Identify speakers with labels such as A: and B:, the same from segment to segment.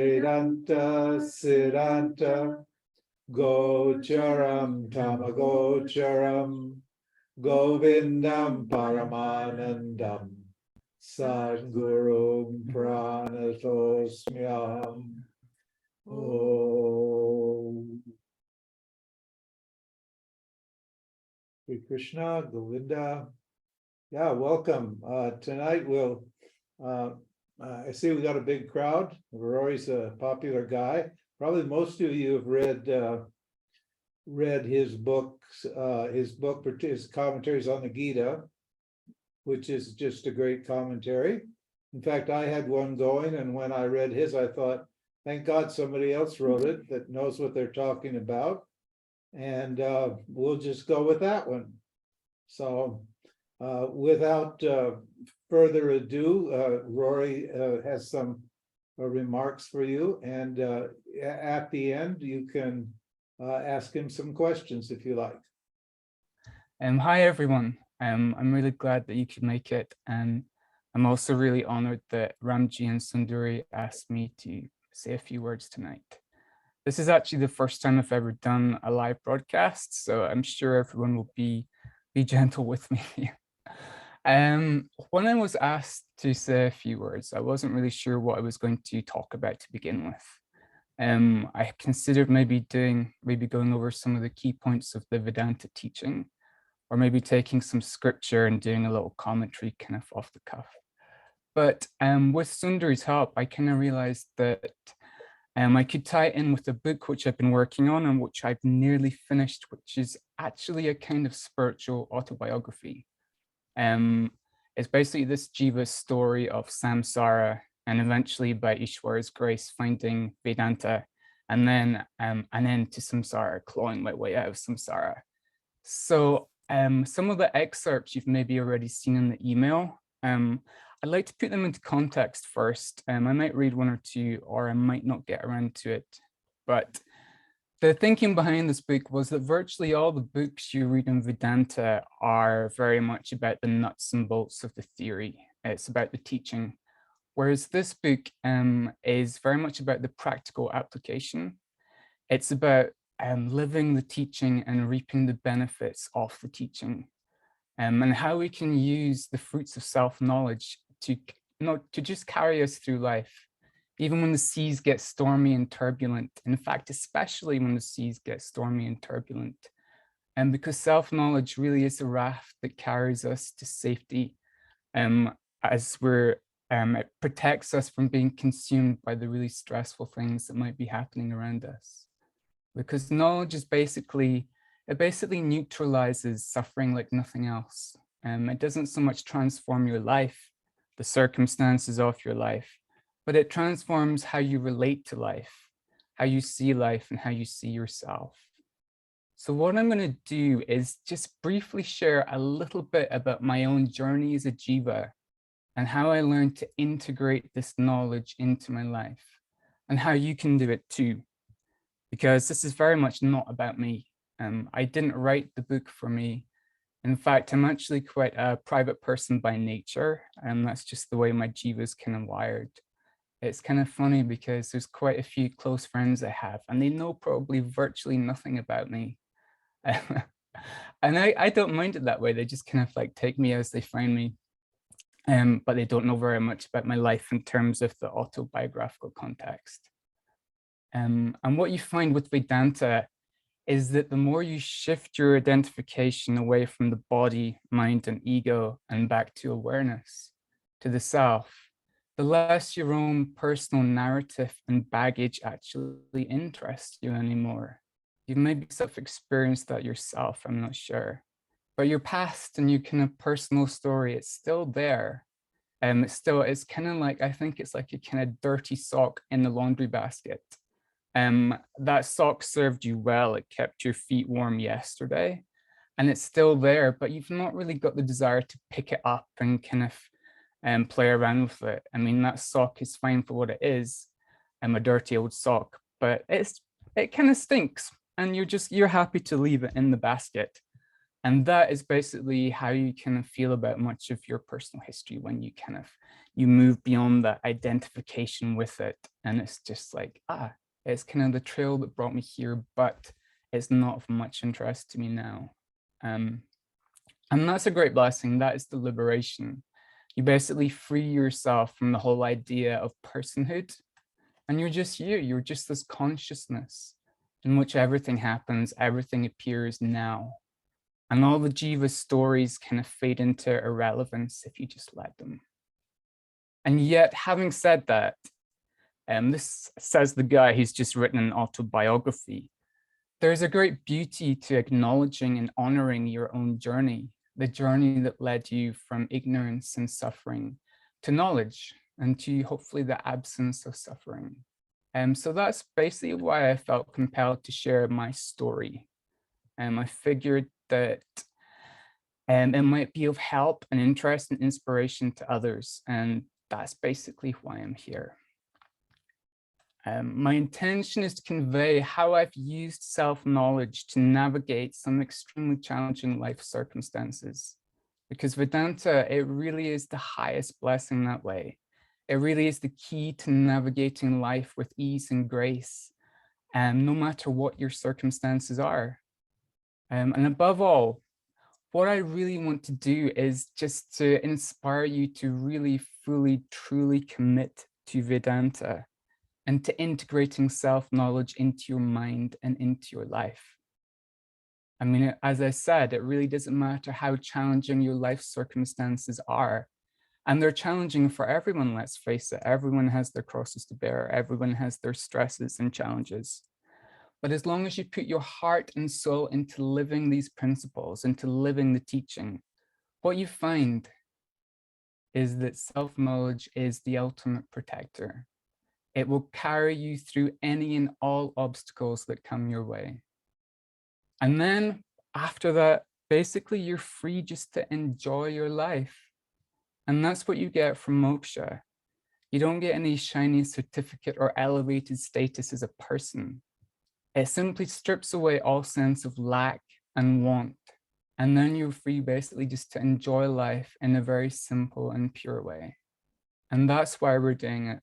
A: Vedanta Siddhanta Gocharam Tamagocharam Govindam Paramanandam Sadgurum Pranatosmyam. Om. Sri Krishna, Govinda. Yeah, welcome. Tonight we'll I see we got a big crowd. Rory's a popular guy. Probably most of you have read his books, his commentaries on the Gita, which is just a great commentary. In fact, I had one going, and when I read his, I thought, thank God somebody else wrote it that knows what they're talking about. And we'll just go with that one. So without further ado, Rory has some remarks for you, and at the end you can ask him some questions if you like.
B: Hi everyone. I'm really glad that you could make it, and I'm also really honored that Ramji and Sundari asked me to say a few words tonight. This is actually the first time I've ever done a live broadcast, so I'm sure everyone will be gentle with me. When I was asked to say a few words, I wasn't really sure what I was going to talk about to begin with. I considered maybe going over some of the key points of the Vedanta teaching, or maybe taking some scripture and doing a little commentary kind of off the cuff. But with Sundari's help, I kind of realized that I could tie it in with a book which I've been working on and which I've nearly finished, which is actually a kind of spiritual autobiography. It's basically this jiva story of samsara, and eventually by Ishwara's grace finding Vedanta, and then an end to samsara, clawing my way out of samsara. So some of the excerpts you've maybe already seen in the email. I'd like to put them into context first. I might read one or two, or I might not get around to it. But the thinking behind this book was that virtually all the books you read in Vedanta are very much about the nuts and bolts of the theory. It's about the teaching. Whereas this book is very much about the practical application. It's about living the teaching and reaping the benefits of the teaching. And how we can use the fruits of self-knowledge to just carry us through life, even when the seas get stormy and turbulent. In fact, especially when the seas get stormy and turbulent. And because self-knowledge really is a raft that carries us to safety, as it protects us from being consumed by the really stressful things that might be happening around us. Because knowledge is basically neutralizes suffering like nothing else. It doesn't so much transform your life, the circumstances of your life, but it transforms how you relate to life, how you see life, and how you see yourself. So what I'm going to do is just briefly share a little bit about my own journey as a jiva and how I learned to integrate this knowledge into my life, and how you can do it too, because this is very much not about me. I didn't write the book for me. In fact, I'm actually quite a private person by nature, and that's just the way my jiva is kind of wired. It's kind of funny because there's quite a few close friends I have, and they know probably virtually nothing about me. And I don't mind it that way. They just kind of like take me as they find me. But they don't know very much about my life in terms of the autobiographical context. And what you find with Vedanta is that the more you shift your identification away from the body, mind, and ego and back to awareness, to the self, the less your own personal narrative and baggage actually interest you anymore. You've maybe self-experienced that yourself, I'm not sure. But your past and your kind of personal story, it's still there. It's kind of like, I think it's like a kind of dirty sock in the laundry basket. That sock served you well, it kept your feet warm yesterday, and it's still there, but you've not really got the desire to pick it up and kind of play around with it. I mean, that sock is fine for what it is, a dirty old sock, but it kind of stinks, and you're happy to leave it in the basket. And that is basically how you kind of feel about much of your personal history when you you move beyond that identification with it. And it's just like, it's kind of the trail that brought me here, but it's not of much interest to me now. And that's a great blessing. That is the liberation. You basically free yourself from the whole idea of personhood. And you're just you're just this consciousness in which everything happens, everything appears now. And all the Jiva stories kind of fade into irrelevance if you just let them. And yet, having said that, this says the guy who's just written an autobiography, there's a great beauty to acknowledging and honoring your own journey, the journey that led you from ignorance and suffering to knowledge and to hopefully the absence of suffering. So that's basically why I felt compelled to share my story. I figured that it might be of help and interest and inspiration to others. And that's basically why I'm here. My intention is to convey how I've used self-knowledge to navigate some extremely challenging life circumstances. Because Vedanta, it really is the highest blessing that way. It really is the key to navigating life with ease and grace, no matter what your circumstances are. And above all, what I really want to do is just to inspire you to really, fully, truly commit to Vedanta and to integrating self-knowledge into your mind and into your life. I mean, as I said, it really doesn't matter how challenging your life circumstances are. And they're challenging for everyone, let's face it. Everyone has their crosses to bear. Everyone has their stresses and challenges. But as long as you put your heart and soul into living these principles, into living the teaching, what you find is that self-knowledge is the ultimate protector. It will carry you through any and all obstacles that come your way. And then after that, basically you're free just to enjoy your life. And that's what you get from moksha. You don't get any shiny certificate or elevated status as a person. It simply strips away all sense of lack and want. And then you're free basically just to enjoy life in a very simple and pure way. And that's why we're doing it.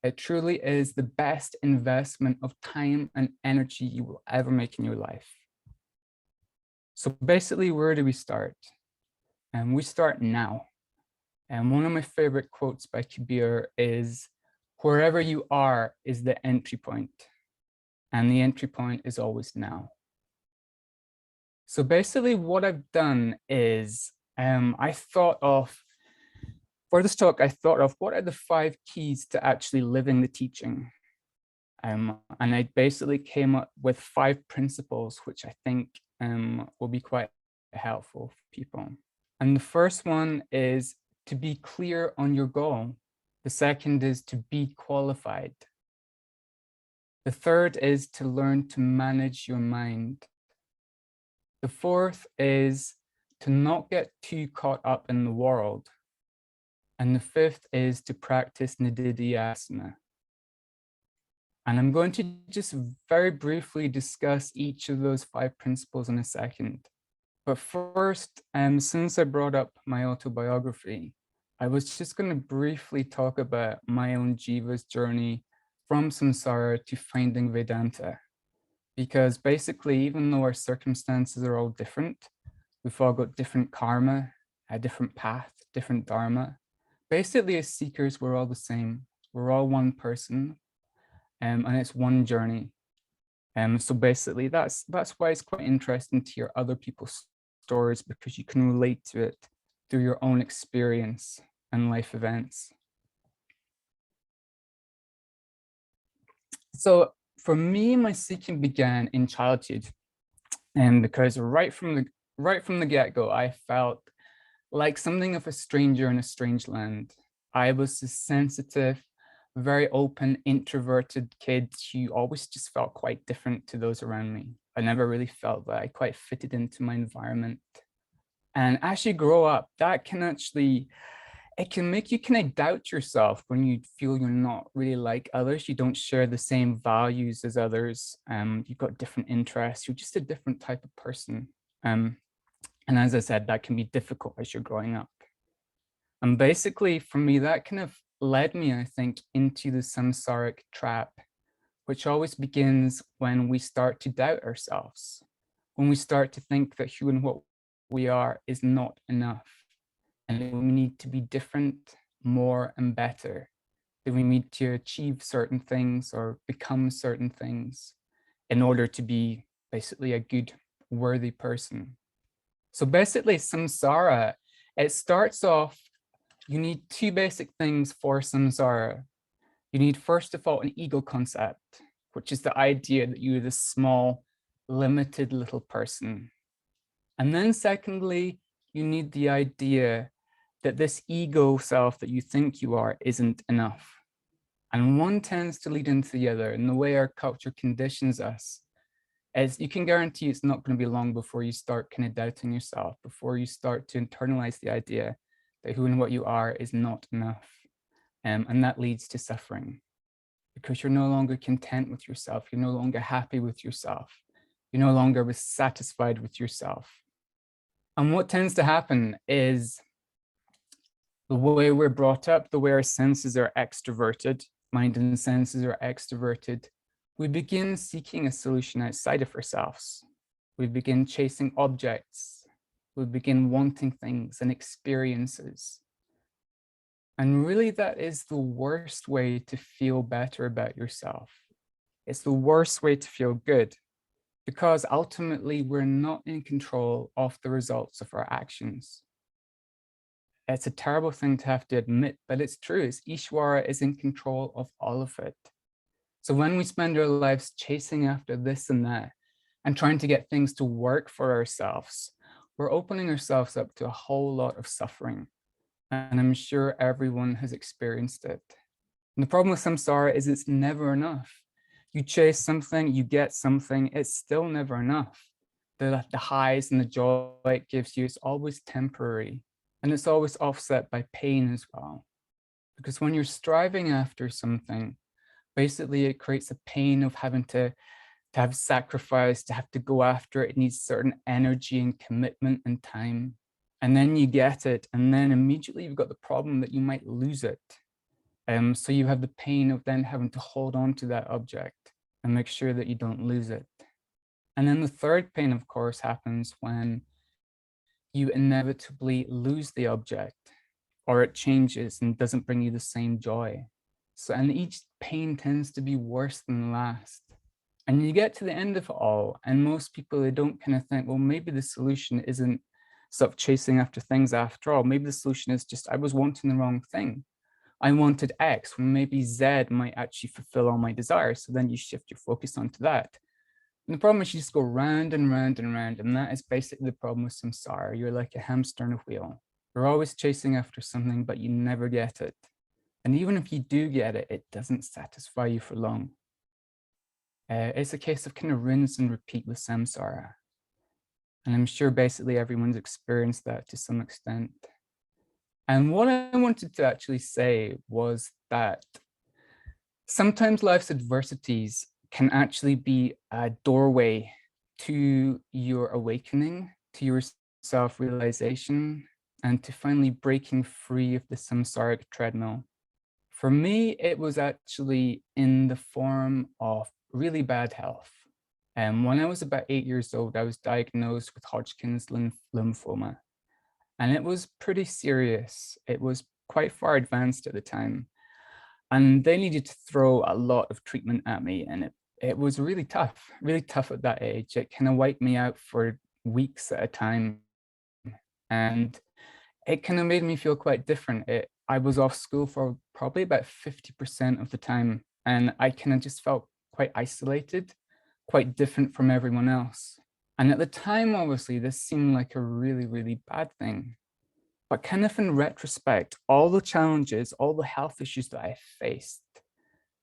B: It truly is the best investment of time and energy you will ever make in your life. So basically, where do we start? And we start now. And one of my favorite quotes by Kabir is, wherever you are is the entry point. And the entry point is always now. So basically what I've done is for this talk, I thought of what are the 5 keys to actually living the teaching. And I basically came up with 5 principles, which I think will be quite helpful for people. And the first one is to be clear on your goal. The second is to be qualified. The third is to learn to manage your mind. The fourth is to not get too caught up in the world. And the fifth is to practice nididhyasana. And I'm going to just very briefly discuss each of those 5 principles in a second. But first, since I brought up my autobiography, I was just going to briefly talk about my own jiva's journey from samsara to finding Vedanta. Because basically, even though our circumstances are all different, we've all got different karma, a different path, different dharma. Basically, as seekers, we're all the same. We're all one person, and it's one journey. So basically, that's why it's quite interesting to hear other people's stories, because you can relate to it through your own experience and life events. So for me, my seeking began in childhood, and because right from the get-go, I felt like something of a stranger in a strange land. I was a sensitive, very open, introverted kid who always just felt quite different to those around me. I never really felt that I quite fitted into my environment. And as you grow up, that can actually, it can make you kind of doubt yourself when you feel you're not really like others. You don't share the same values as others. You've got different interests. You're just a different type of person. And as I said, that can be difficult as you're growing up. And basically, for me, that kind of led me, I think, into the samsaric trap, which always begins when we start to doubt ourselves, when we start to think that who and what we are is not enough, and that we need to be different, more, and better, that we need to achieve certain things or become certain things in order to be basically a good, worthy person. So basically, samsara, it starts off, you need two basic things for samsara. You need, first of all, an ego concept, which is the idea that you're this small, limited little person. And then secondly, you need the idea that this ego self that you think you are isn't enough. And one tends to lead into the other. And the way our culture conditions us is, you can guarantee it's not going to be long before you start kind of doubting yourself, before you start to internalize the idea that who and what you are is not enough. And that leads to suffering, because you're no longer content with yourself. You're no longer happy with yourself. You're no longer satisfied with yourself. And what tends to happen is, the way we're brought up, the way our senses are extroverted, mind and senses are extroverted, we begin seeking a solution outside of ourselves. We begin chasing objects. We begin wanting things and experiences. And really, that is the worst way to feel better about yourself. It's the worst way to feel good, because ultimately we're not in control of the results of our actions. It's a terrible thing to have to admit, but it's true. It's Ishwara is in control of all of it. So when we spend our lives chasing after this and that and trying to get things to work for ourselves, we're opening ourselves up to a whole lot of suffering. And I'm sure everyone has experienced it. And the problem with samsara is it's never enough. You chase something, you get something, it's still never enough. The highs and the joy it gives you is always temporary. And it's always offset by pain as well. Because when you're striving after something, basically it creates a pain of having to have sacrifice, to have to go after it. It needs certain energy and commitment and time. And then you get it, and then immediately you've got the problem that you might lose it. So you have the pain of then having to hold on to that object and make sure that you don't lose it. And then the third pain, of course, happens when you inevitably lose the object, or it changes and doesn't bring you the same joy. So, and each pain tends to be worse than the last. And you get to the end of it all, and most people, they don't kind of think, well, maybe the solution isn't stop chasing after things after all. Maybe the solution is just, I was wanting the wrong thing. I wanted X, when maybe Z might actually fulfill all my desires. So then you shift your focus onto that. And the problem is you just go round and round and round. And that is basically the problem with samsara. You're like a hamster in a wheel. You're always chasing after something, but you never get it. And even if you do get it, it doesn't satisfy you for long. It's a case of kind of rinse and repeat with samsara. And I'm sure basically everyone's experienced that to some extent. And what I wanted to actually say was that sometimes life's adversities can actually be a doorway to your awakening, to your self-realization, and to finally breaking free of the samsaric treadmill. For me, it was actually in the form of really bad health. When I was about 8 years old, I was diagnosed with Hodgkin's lymphoma. And it was pretty serious. It was quite far advanced at the time. And they needed to throw a lot of treatment at me. And it was really tough at that age. It kind of wiped me out for weeks at a time. And it kind of made me feel quite different. I was off school for probably about 50% of the time. And I kind of just felt quite isolated, quite different from everyone else. And at the time, obviously, this seemed like a really, really bad thing. But kind of in retrospect, all the challenges, all the health issues that I faced,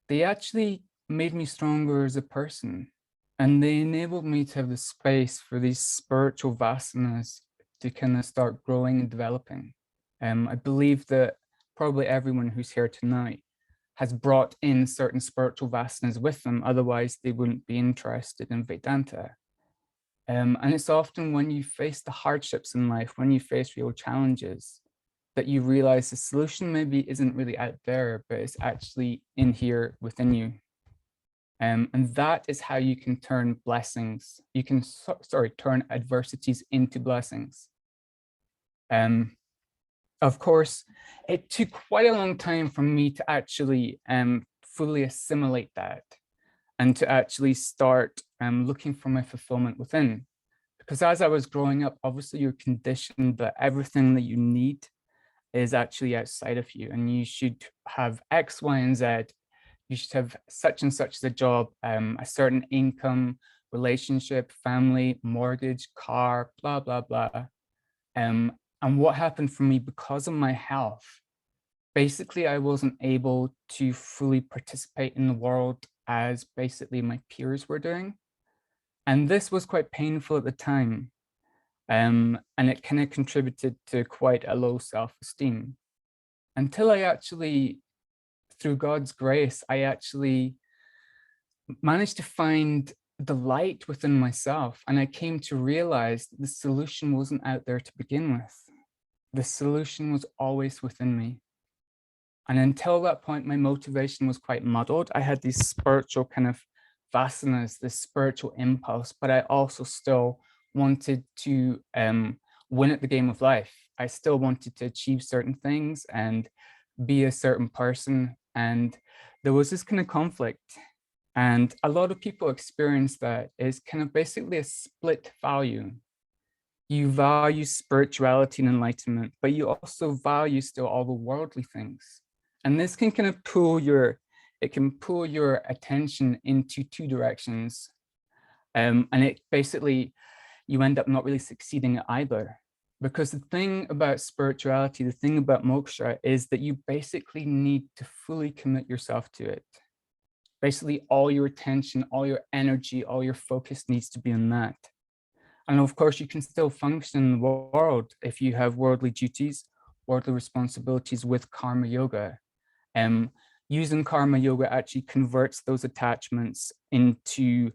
B: they actually made me stronger as a person. And they enabled me to have the space for these spiritual vasanas to kind of start growing and developing. I believe that probably everyone who's here tonight has brought in certain spiritual vasanas with them, otherwise they wouldn't be interested in Vedanta. And it's often when you face the hardships in life, when you face real challenges, that you realize the solution maybe isn't really out there, but it's actually in here within you. And that is how you can turn blessings. You can, turn adversities into blessings. Of course, it took quite a long time for me to actually fully assimilate that and to actually start looking for my fulfillment within. Because as I was growing up, obviously you're conditioned that everything that you need is actually outside of you, and you should have X, Y, and Z. You should have such and such as a job, a certain income, relationship, family, mortgage, car, blah, blah, blah. And what happened for me because of my health, basically I wasn't able to fully participate in the world as basically my peers were doing. And this was quite painful at the time. And it kind of contributed to quite a low self-esteem until I actually, through God's grace, I actually managed to find the light within myself. And I came to realize that the solution wasn't out there to begin with. The solution was always within me. And until that point, my motivation was quite muddled. I had these spiritual kind of vasanas, this spiritual impulse, but I also still wanted to win at the game of life. I still wanted to achieve certain things and be a certain person. And there was this kind of conflict. And a lot of people experience that. It's kind of basically a split value. You value spirituality and enlightenment, but you also value still all the worldly things. And this can kind of pull your attention into two directions. And it basically, you end up not really succeeding at either. Because the thing about spirituality, the thing about moksha is that you basically need to fully commit yourself to it. Basically, all your attention, all your energy, all your focus needs to be on that. And of course, you can still function in the world if you have worldly duties, worldly responsibilities with karma yoga. Using karma yoga actually converts those attachments into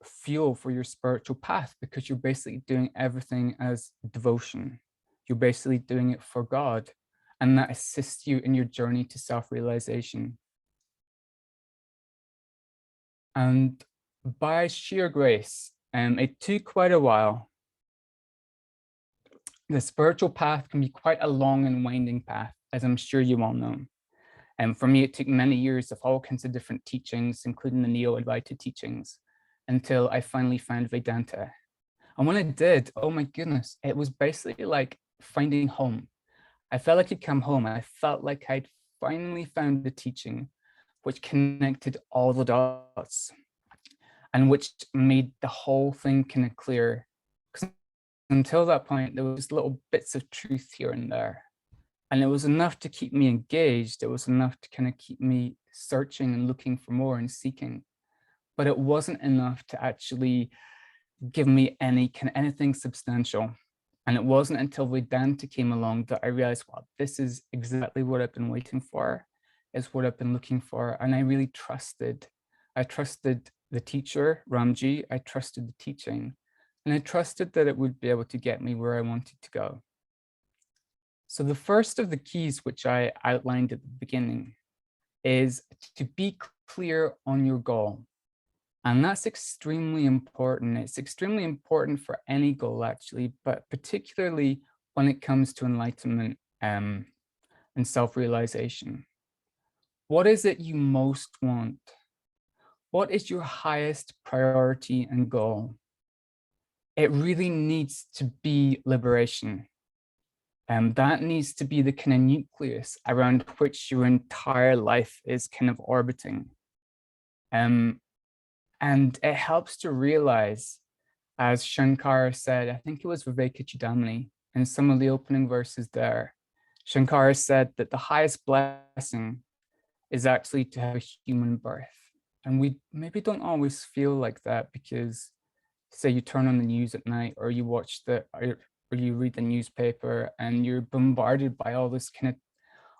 B: fuel for your spiritual path, because you're basically doing everything as devotion. You're basically doing it for God, and that assists you in your journey to self-realization. And by sheer grace, it took quite a while. The spiritual path can be quite a long and winding path, as I'm sure you all know. And for me, it took many years of all kinds of different teachings, including the Neo-Advaita teachings, until I finally found Vedanta. And when I did, oh my goodness, it was basically like finding home. I felt like I'd come home. I felt like I'd finally found the teaching which connected all the dots and which made the whole thing kind of clear. Because until that point, there was little bits of truth here and there. And it was enough to keep me engaged. It was enough to kind of keep me searching and looking for more and seeking. But it wasn't enough to actually give me anything substantial. And it wasn't until Vedanta came along that I realized, wow, this is exactly what I've been waiting for, is what I've been looking for. And I really trusted. I trusted the teacher, Ramji. I trusted the teaching. And I trusted that it would be able to get me where I wanted to go. So the first of the keys, which I outlined at the beginning, is to be clear on your goal. And that's extremely important. It's extremely important for any goal, actually, but particularly when it comes to enlightenment and self-realization. What is it you most want? What is your highest priority and goal? It really needs to be liberation. And that needs to be the kind of nucleus around which your entire life is kind of orbiting. And it helps to realize, as Shankara said, I think it was Vivekachudamani, in some of the opening verses there, Shankara said that the highest blessing is actually to have a human birth. And we maybe don't always feel like that because, say, you turn on the news at night, or you watch or you read the newspaper, and you're bombarded by all this kind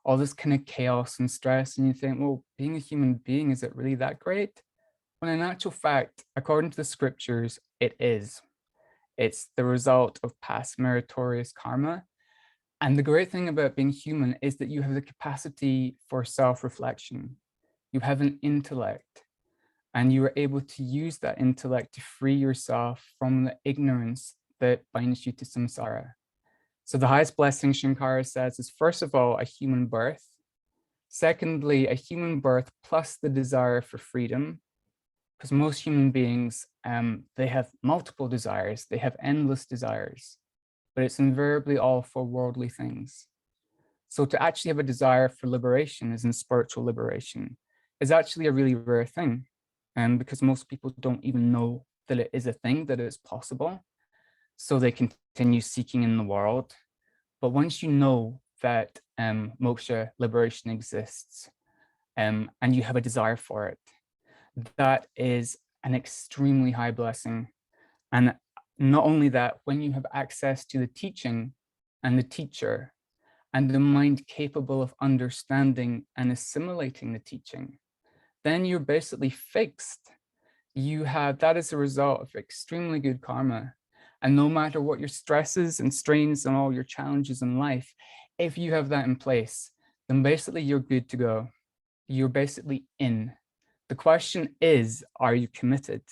B: of chaos and stress, and you think, well, being a human being, is it really that great? When in actual fact, according to the scriptures, it is. It's the result of past meritorious karma. And the great thing about being human is that you have the capacity for self-reflection. You have an intellect, and you are able to use that intellect to free yourself from the ignorance that binds you to samsara. So the highest blessing, Shankara says, is first of all, a human birth. Secondly, a human birth plus the desire for freedom, because most human beings, they have multiple desires. They have endless desires, but it's invariably all for worldly things. So to actually have a desire for liberation, as in spiritual liberation, is actually a really rare thing. Because most people don't even know that it is a thing, that it's possible. So they continue seeking in the world. But once you know that moksha, liberation exists, and you have a desire for it, that is an extremely high blessing. And not only that, when you have access to the teaching and the teacher and the mind capable of understanding and assimilating the teaching, then you're basically fixed. You have, that is a result of extremely good karma. And no matter what your stresses and strains and all your challenges in life, if you have that in place, then basically you're good to go. You're basically in. The question is, are you committed?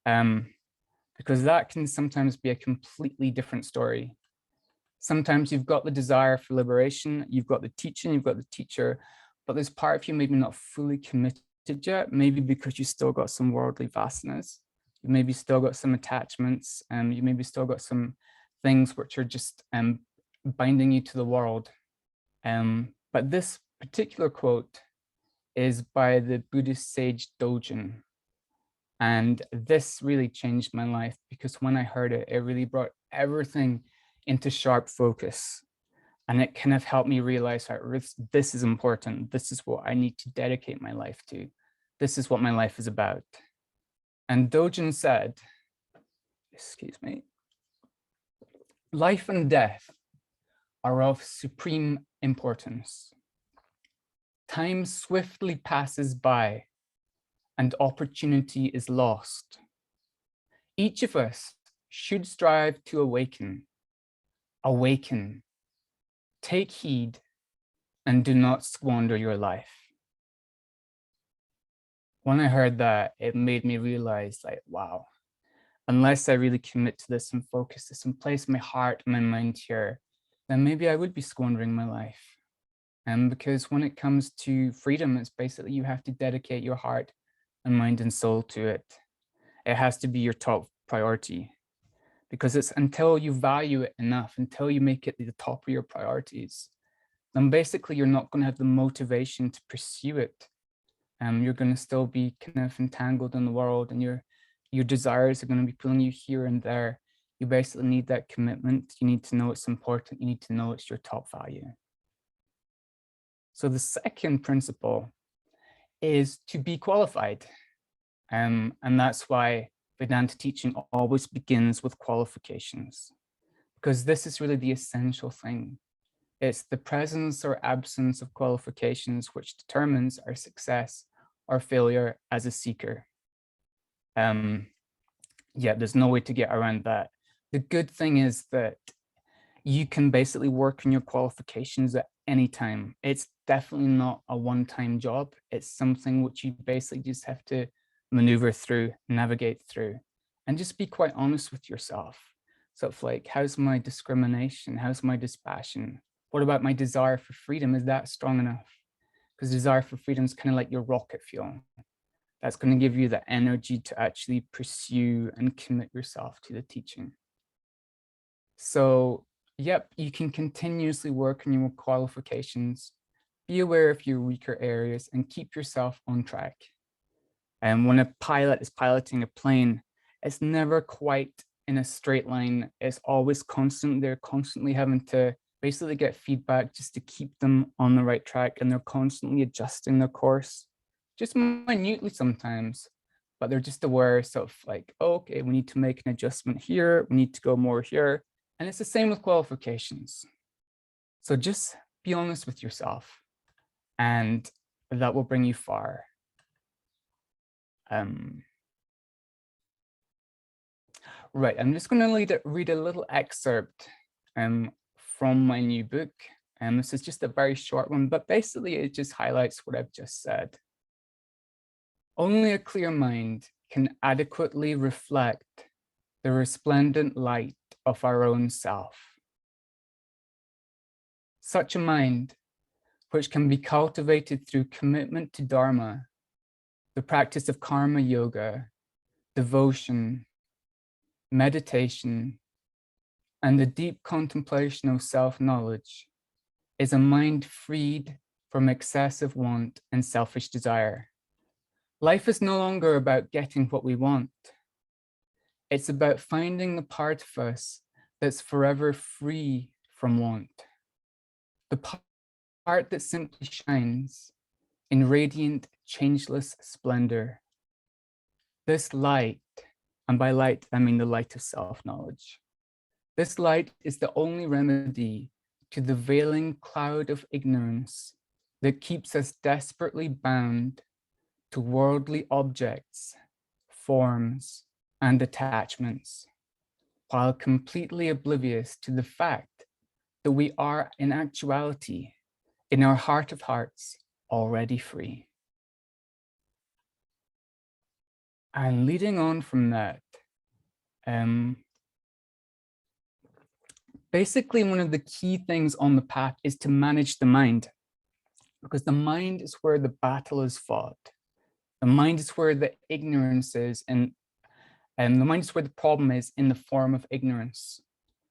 B: Because that can sometimes be a completely different story. Sometimes you've got the desire for liberation, you've got the teaching, you've got the teacher, but there's part of you maybe not fully committed yet, maybe because you still got some worldly vasanas, you maybe still got some attachments, and you maybe still got some things which are just binding you to the world. But this particular quote is by the Buddhist sage Dojin. And this really changed my life, because when I heard it, it really brought everything into sharp focus. And it kind of helped me realize that this is important. This is what I need to dedicate my life to. This is what my life is about. And Dojin said, excuse me, life and death are of supreme importance. Time swiftly passes by and opportunity is lost. Each of us should strive to awaken. Awaken. Take heed and do not squander your life. When I heard that, it made me realize, like, wow, unless I really commit to this and focus this and place my heart and my mind here, then maybe I would be squandering my life. And because when it comes to freedom, it's basically you have to dedicate your heart and mind and soul to it. It has to be your top priority, because it's until you value it enough, until you make it the top of your priorities, then basically you're not going to have the motivation to pursue it. You're going to still be kind of entangled in the world, and your desires are going to be pulling you here and there. You basically need that commitment. You need to know it's important. You need to know it's your top value. So the second principle is to be qualified. And that's why Vedanta teaching always begins with qualifications, because this is really the essential thing. It's the presence or absence of qualifications which determines our success or failure as a seeker. Yeah, there's no way to get around that. The good thing is that you can basically work on your qualifications at any time. It's definitely not a one-time job. It's something which you basically just have to maneuver through, navigate through, and just be quite honest with yourself. So it's like, how's my discrimination? How's my dispassion? What about my desire for freedom? Is that strong enough? Because desire for freedom is kind of like your rocket fuel. That's going to give you the energy to actually pursue and commit yourself to the teaching. So, yep, you can continuously work on your qualifications, be aware of your weaker areas, and keep yourself on track. And when a pilot is piloting a plane, it's never quite in a straight line. It's always constant. They're constantly having to basically get feedback just to keep them on the right track, and they're constantly adjusting their course, just minutely sometimes, but they're just aware of like, oh, okay, we need to make an adjustment here, we need to go more here. And it's the same with qualifications. So just be honest with yourself, and that will bring you far. Right, I'm just going to read a little excerpt from my new book. And this is just a very short one, but basically it just highlights what I've just said. Only a clear mind can adequately reflect the resplendent light of our own self. Such a mind, which can be cultivated through commitment to Dharma, the practice of karma yoga, devotion, meditation, and the deep contemplation of self-knowledge, is a mind freed from excessive want and selfish desire. Life is no longer about getting what we want. It's about finding the part of us that's forever free from want. The part that simply shines in radiant, changeless splendor. This light, and by light, I mean the light of self-knowledge. This light is the only remedy to the veiling cloud of ignorance that keeps us desperately bound to worldly objects, forms, and attachments, while completely oblivious to the fact that we are in actuality, in our heart of hearts, already free. And leading on from that, basically one of the key things on the path is to manage the mind, because the mind is where the battle is fought. The mind is where the ignorance is, and the mind is where the problem is in the form of ignorance,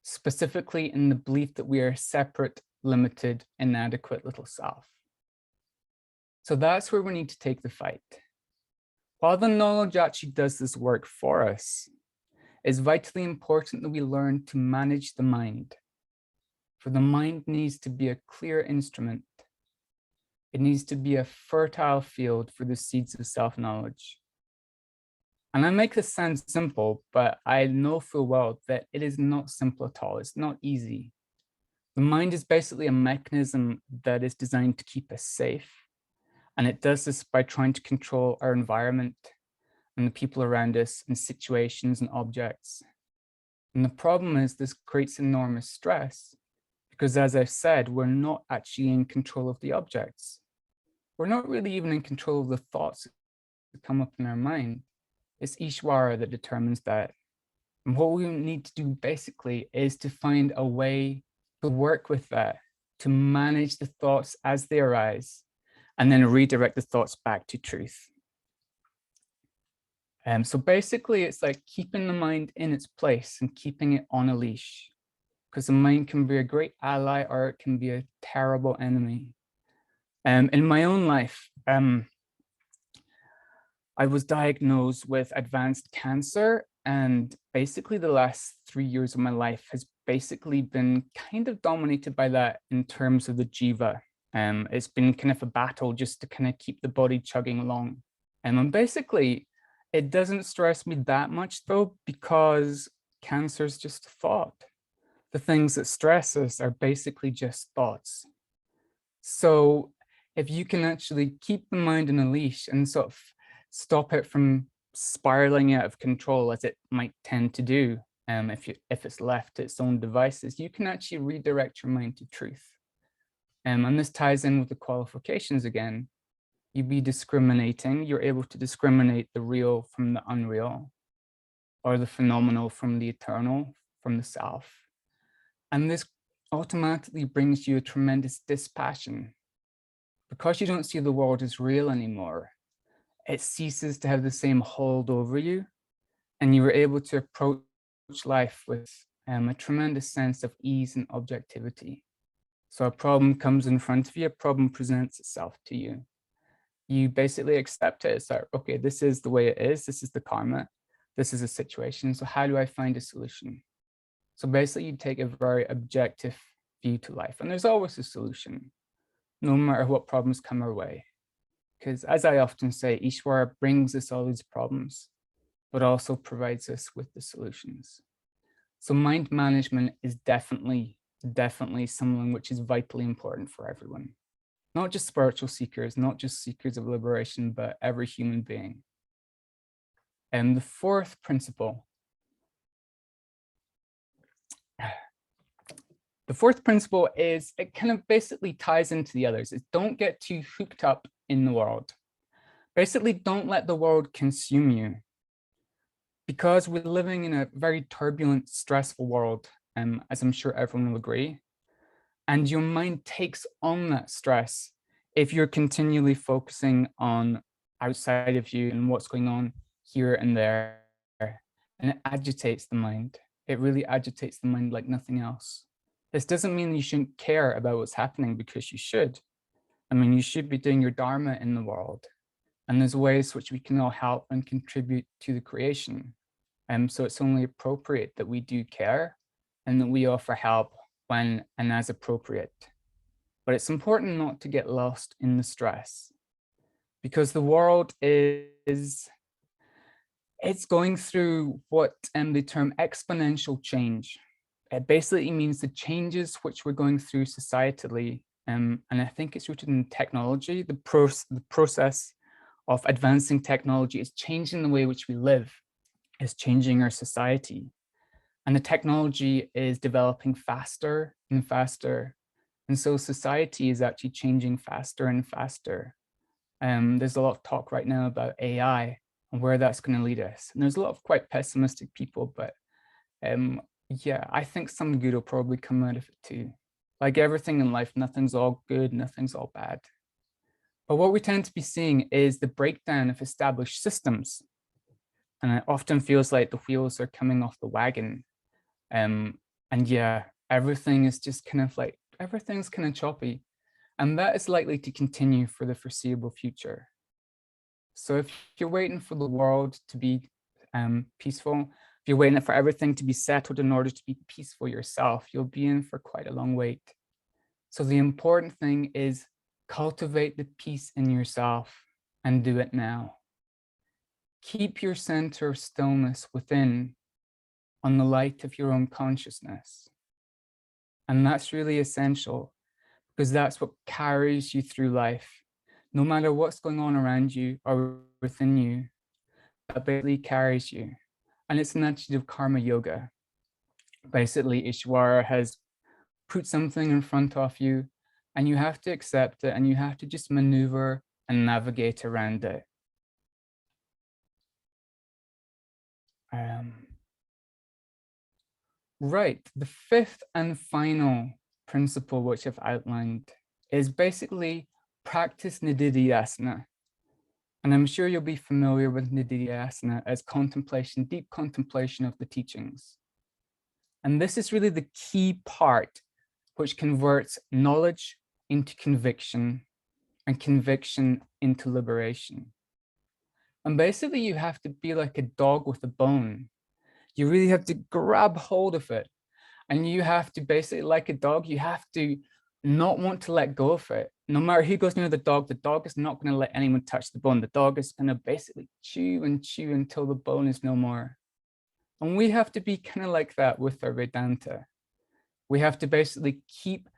B: specifically in the belief that we are a separate, limited, inadequate little self. So that's where we need to take the fight. While the knowledge actually does this work for us, it's vitally important that we learn to manage the mind. For the mind needs to be a clear instrument. It needs to be a fertile field for the seeds of self-knowledge. And I make this sound simple, but I know full well that it is not simple at all. It's not easy. The mind is basically a mechanism that is designed to keep us safe. And it does this by trying to control our environment and the people around us and situations and objects. And the problem is this creates enormous stress because, as I've said, we're not actually in control of the objects. We're not really even in control of the thoughts that come up in our mind. It's Ishvara that determines that. And what we need to do basically is to find a way to work with that, to manage the thoughts as they arise, and then redirect the thoughts back to truth. So basically, it's like keeping the mind in its place and keeping it on a leash, because the mind can be a great ally or it can be a terrible enemy. In my own life, I was diagnosed with advanced cancer, and basically the last 3 years of my life has basically been kind of dominated by that in terms of the jiva. It's been kind of a battle just to kind of keep the body chugging along. And basically, it doesn't stress me that much though, because cancer is just a thought. The things that stress us are basically just thoughts. So if you can actually keep the mind in a leash and sort of stop it from spiraling out of control, as it might tend to do, if it's left to its own devices, you can actually redirect your mind to truth. And this ties in with the qualifications again. You be discriminating, you're able to discriminate the real from the unreal, or the phenomenal from the eternal, from the self. And this automatically brings you a tremendous dispassion. Because you don't see the world as real anymore, it ceases to have the same hold over you, and you are able to approach life with a tremendous sense of ease and objectivity. So a problem comes in front of you, a problem presents itself to you. You basically accept it. It's like, okay, this is the way it is. This is the karma. This is a situation. So how do I find a solution? So basically you take a very objective view to life, and there's always a solution, no matter what problems come our way. Because as I often say, Ishvara brings us all these problems, but also provides us with the solutions. So mind management is definitely something which is vitally important for everyone. Not just spiritual seekers, not just seekers of liberation, but every human being. And the fourth principle The fourth principle is it kind of basically ties into the others. Is don't get too hooked up in the world. Basically, don't let the world consume you. Because we're living in a very turbulent, stressful world, as I'm sure everyone will agree. And your mind takes on that stress if you're continually focusing on outside of you and what's going on here and there. And it agitates the mind. It really agitates the mind like nothing else. This doesn't mean you shouldn't care about what's happening, because you should. I mean, you should be doing your dharma in the world. And there's ways which we can all help and contribute to the creation. So it's only appropriate that we do care and that we offer help when and as appropriate. But it's important not to get lost in the stress, because the world it's going through what they term exponential change. It basically means the changes which we're going through societally, and I think it's rooted in technology. The process of advancing technology is changing the way which we live, is changing our society. And the technology is developing faster and faster. And so society is actually changing faster and faster. There's a lot of talk right now about AI and where that's going to lead us. And there's a lot of quite pessimistic people, but yeah, I think some good will probably come out of it too. Like everything in life, nothing's all good, nothing's all bad. But what we tend to be seeing is the breakdown of established systems. And it often feels like the wheels are coming off the wagon. And yeah, everything is just kind of like, everything's kind of choppy. And that is likely to continue for the foreseeable future. So if you're waiting for the world to be peaceful, if you're waiting for everything to be settled in order to be peaceful yourself, you'll be in for quite a long wait. So the important thing is cultivate the peace in yourself and do it now. Keep your center of stillness within on the light of your own consciousness. And that's really essential, because that's what carries you through life. No matter what's going on around you or within you, that basically carries you. And it's an attitude of karma yoga. Basically, Ishvara has put something in front of you, and you have to accept it, and you have to just maneuver and navigate around it. Right, the fifth and final principle which I've outlined is basically practice nididhyasana. And I'm sure you'll be familiar with nididhyasana as contemplation, deep contemplation of the teachings. And this is really the key part which converts knowledge into conviction and conviction into liberation. And basically you have to be like a dog with a bone. You really have to grab hold of it. And you have to basically, like a dog, you have to not want to let go of it. No matter who goes near the dog is not going to let anyone touch the bone. The dog is going to basically chew and chew until the bone is no more. And we have to be kind of like that with our Vedanta. We have to basically keep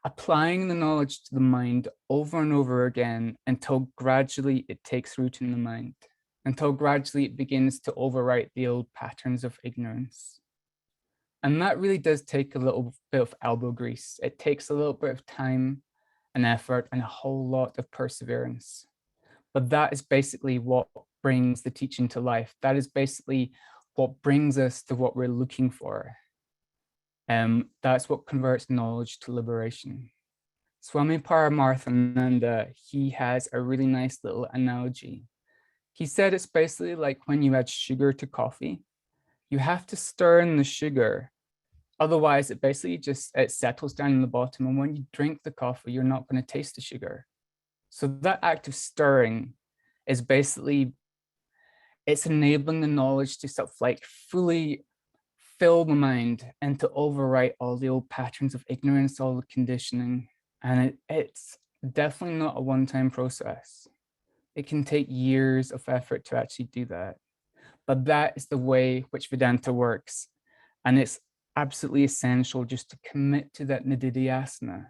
B: applying the knowledge to the mind over and over again until gradually it takes root in the mind, until gradually it begins to overwrite the old patterns of ignorance. And that really does take a little bit of elbow grease. It takes a little bit of time and effort and a whole lot of perseverance. But that is basically what brings the teaching to life. That is basically what brings us to what we're looking for. That's what converts knowledge to liberation. Swami Paramarthananda, he has a really nice little analogy. He said it's basically like when you add sugar to coffee. You have to stir in the sugar. Otherwise, it basically it settles down in the bottom. And when you drink the coffee, you're not going to taste the sugar. So that act of stirring is basically, it's enabling the knowledge to sort of like fully fill the mind and to overwrite all the old patterns of ignorance, all the conditioning. And it's definitely not a one-time process. It can take years of effort to actually do that. But that is the way which Vedanta works. And it's absolutely essential just to commit to that nididhyasana.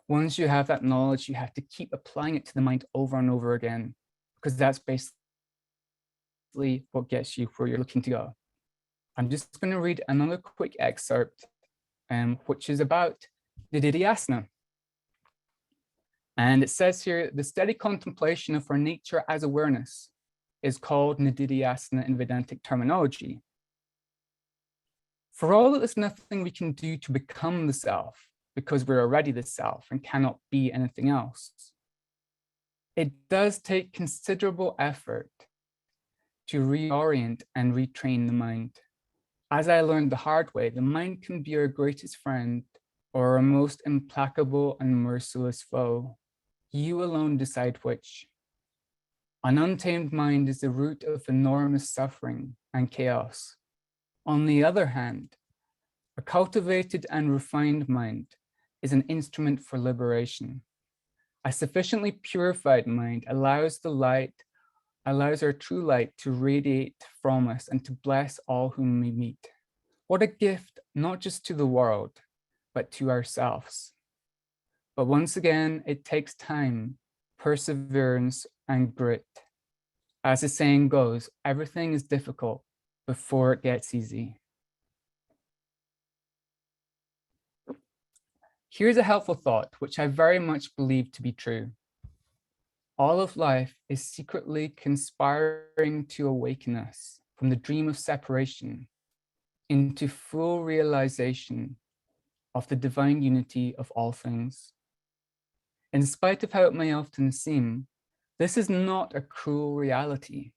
B: Once you have that knowledge, you have to keep applying it to the mind over and over again, because that's basically what gets you where you're looking to go. I'm just going to read another quick excerpt, which is about Nididhyasana. And it says here, the steady contemplation of our nature as awareness is called Nididhyasana in Vedantic terminology. For all that there's nothing we can do to become the self, because we're already the self and cannot be anything else, it does take considerable effort to reorient and retrain the mind. As I learned the hard way, the mind can be our greatest friend or our most implacable and merciless foe. You alone decide which. An untamed mind is the root of enormous suffering and chaos. On the other hand, a cultivated and refined mind is an instrument for liberation. A sufficiently purified mind allows our true light to radiate from us and to bless all whom we meet. What a gift, not just to the world, but to ourselves. But once again, it takes time, perseverance, and grit. As the saying goes, everything is difficult before it gets easy. Here's a helpful thought, which I very much believe to be true. All of life is secretly conspiring to awaken us from the dream of separation into full realization of the divine unity of all things. In spite of how it may often seem, this is not a cruel reality.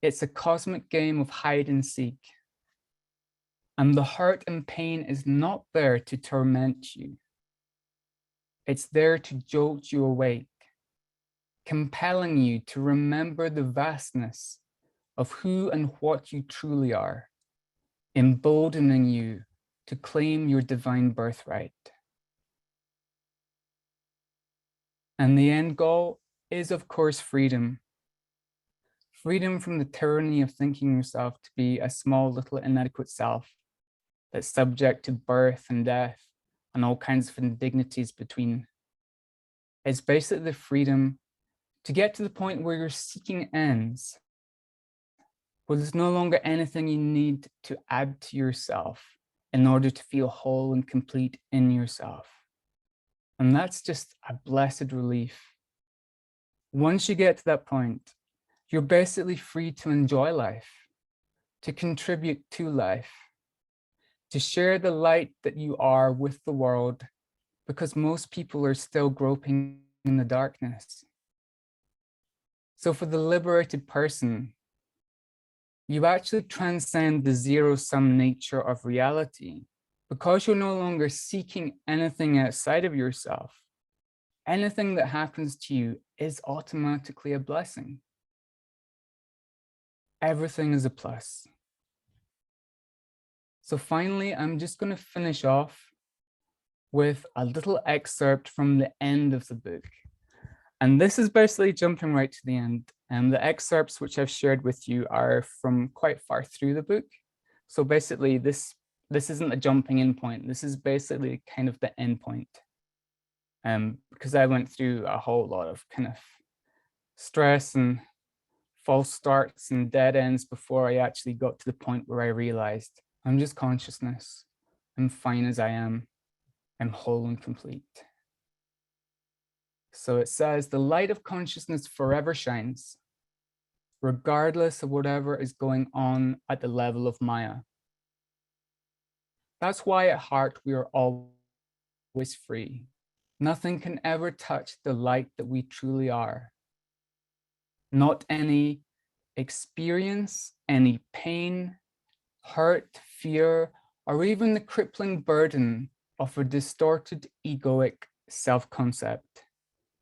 B: It's a cosmic game of hide and seek. And the hurt and pain is not there to torment you. It's there to jolt you awake, compelling you to remember the vastness of who and what you truly are, emboldening you to claim your divine birthright. And the end goal is, of course, freedom. Freedom from the tyranny of thinking yourself to be a small, little, inadequate self that's subject to birth and death and all kinds of indignities between. It's basically the freedom to get to the point where your seeking ends, where there's no longer anything you need to add to yourself in order to feel whole and complete in yourself. And that's just a blessed relief. Once you get to that point, you're basically free to enjoy life, to contribute to life, to share the light that you are with the world, because most people are still groping in the darkness. So for the liberated person, you actually transcend the zero-sum nature of reality because you're no longer seeking anything outside of yourself. Anything that happens to you is automatically a blessing. Everything is a plus. So finally, I'm just going to finish off with a little excerpt from the end of the book. And this is basically jumping right to the end. And the excerpts which I've shared with you are from quite far through the book. So basically this isn't a jumping in point. This is basically kind of the end point. Because I went through a whole lot of kind of stress and false starts and dead ends before I actually got to the point where I realized I'm just consciousness. I'm fine as I am. I'm whole and complete. So it says, the light of consciousness forever shines, regardless of whatever is going on at the level of Maya. That's why at heart we are always free. Nothing can ever touch the light that we truly are. Not any experience, any pain, hurt, fear, or even the crippling burden of a distorted egoic self-concept,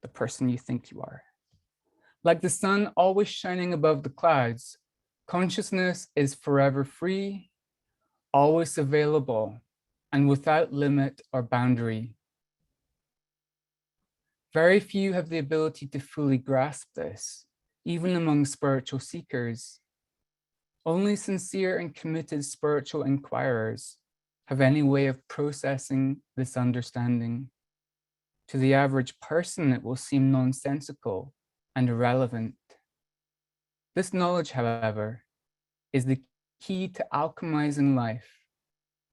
B: the person you think you are. Like the sun always shining above the clouds, consciousness is forever free, always available, and without limit or boundary. Very few have the ability to fully grasp this, even among spiritual seekers. Only sincere and committed spiritual inquirers have any way of processing this understanding. To the average person, it will seem nonsensical and irrelevant. This knowledge, however, is the key to alchemizing life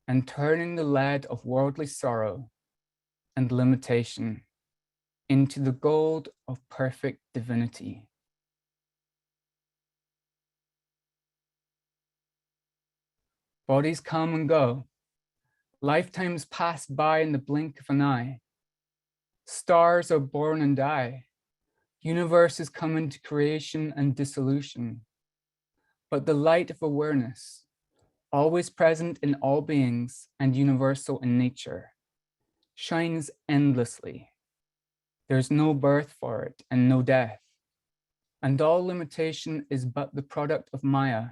B: and turning the lead of worldly sorrow and limitation into the gold of perfect divinity. Bodies come and go. Lifetimes pass by in the blink of an eye. Stars are born and die. Universes come into creation and dissolution. But the light of awareness, always present in all beings and universal in nature, shines endlessly. There's no birth for it and no death. And all limitation is but the product of Maya,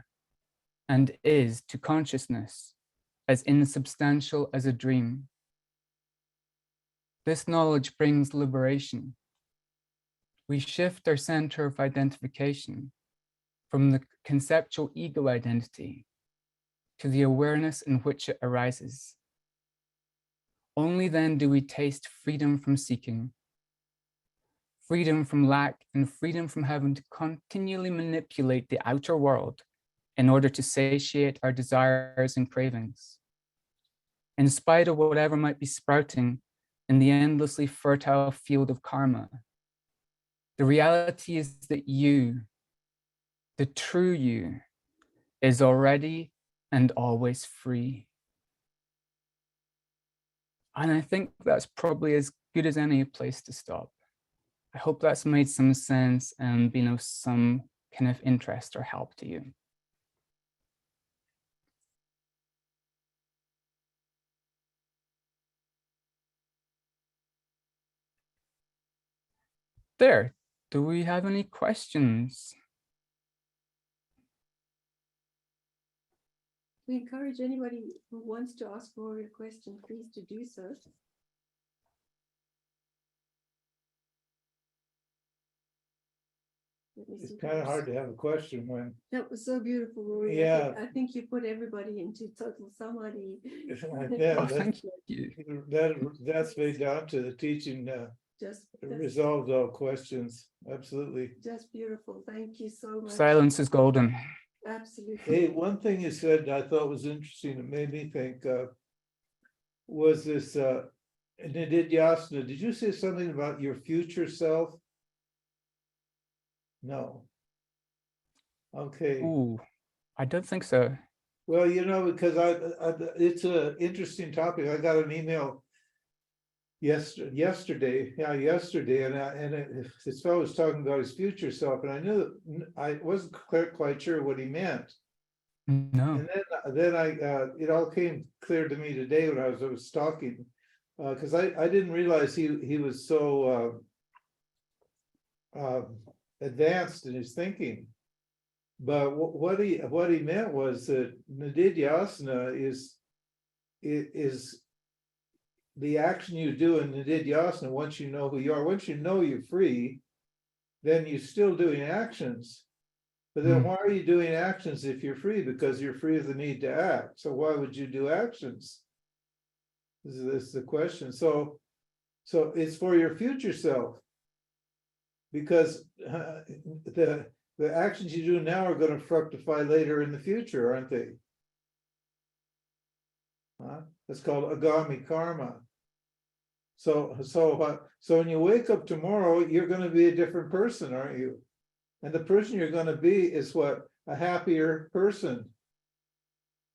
B: and is to consciousness as insubstantial as a dream. This knowledge brings liberation. We shift our center of identification from the conceptual ego identity to the awareness in which it arises. Only then do we taste freedom from seeking, freedom from lack, and freedom from having to continually manipulate the outer world in order to satiate our desires and cravings. In spite of whatever might be sprouting in the endlessly fertile field of karma, the reality is that you, the true you, is already and always free. And I think that's probably as good as any place to stop. I hope that's made some sense and been of some kind of interest or help to you. There, do we have any questions?
C: We encourage anybody who wants to ask Rory a question, please to do so.
A: It's kind of hard to have a question when.
C: That was so beautiful, Rory.
A: Yeah.
C: I think you put everybody into total samadhi.
A: Yeah,
B: Oh, thank you.
A: that's made down to the teaching,
C: Just
A: resolved all questions. Absolutely.
C: just beautiful. Thank you so much.
B: Silence is golden.
C: Absolutely.
A: Hey, one thing you said I thought was interesting, it made me think, was this Nididhyasana. Did you say something about your future self? No. Okay.
B: Ooh, I don't think so.
A: Well, because it's an interesting topic. I got an email yesterday, and this fellow was talking about his future self, and I knew that I wasn't quite sure what he meant.
B: No.
A: And then it all came clear to me today when I was talking, because I didn't realize he was so advanced in his thinking. But what he meant was that Nididhyasana is the action you do in Nididhyasana. Once you know who you are, once you know you're free, then you're still doing actions. But then why are you doing actions if you're free? Because you're free of the need to act. So why would you do actions? This is the question. So it's for your future self. Because the actions you do now are going to fructify later in the future, aren't they? That's called agami karma. So when you wake up tomorrow, you're going to be a different person, aren't you? And the person you're going to be is what? A happier person,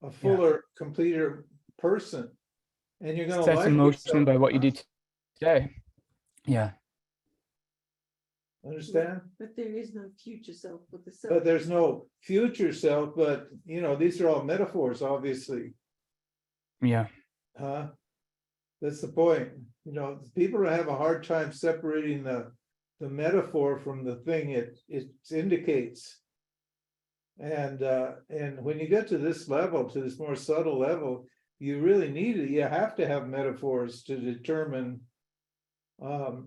A: a fuller, completer person. And you're going to
B: Set in motion by what you do today. Yeah.
A: Understand?
C: But there is no future self with the self.
A: But there's no future self, but these are all metaphors, obviously.
B: Yeah.
A: That's the point. People have a hard time separating the metaphor from the thing it indicates. And when you get to this level, to this more subtle level, you really need it. You have to have metaphors to determine what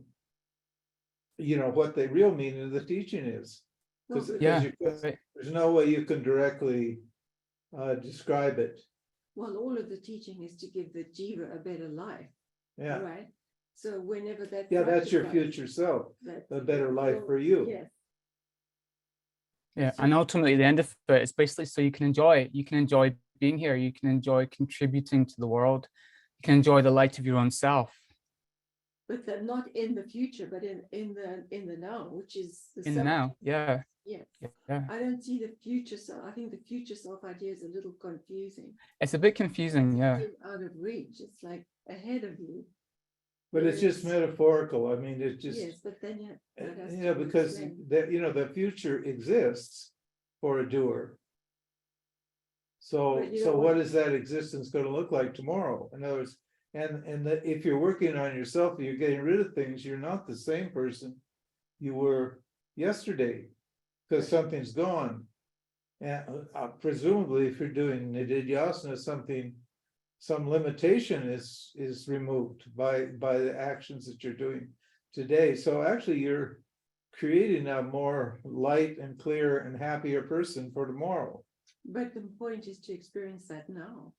A: the real meaning of the teaching is. Because there's no way you can directly describe it.
C: Well, all of the teaching is to give the jiva a better life.
A: Yeah.
C: Right. So whenever that.
A: Yeah, that's your future self. A better life for you.
C: Yes.
B: Yeah. And ultimately, the end of it is basically so you can enjoy it. You can enjoy being here. You can enjoy contributing to the world. You can enjoy the light of your own self.
C: but they're not in the future, but in the now, which is the
B: In the
C: self.
B: now, yeah,
C: Yes.
B: yeah.
C: I don't see the future self. I think the future self idea is a little confusing.
B: It's a bit confusing, yeah.
C: It's out of reach. It's like ahead of you.
A: But it's just
C: Whereas-
A: metaphorical. I mean, it's just,
C: Yes, but then that has
A: you know,
C: to be
A: because
C: explained.
A: that, you know, the future exists for a doer. So,
C: But you
A: so
C: don't
A: what
C: want-
A: is that existence going to look like tomorrow? In other words, and that if you're working on yourself, you're getting rid of things, you're not the same person you were yesterday, because something's gone. And presumably, if you're doing nididhyasana, some limitation is removed by the actions that you're doing today. So actually, you're creating a more light and clear and happier person for tomorrow.
C: But the point is to experience that now,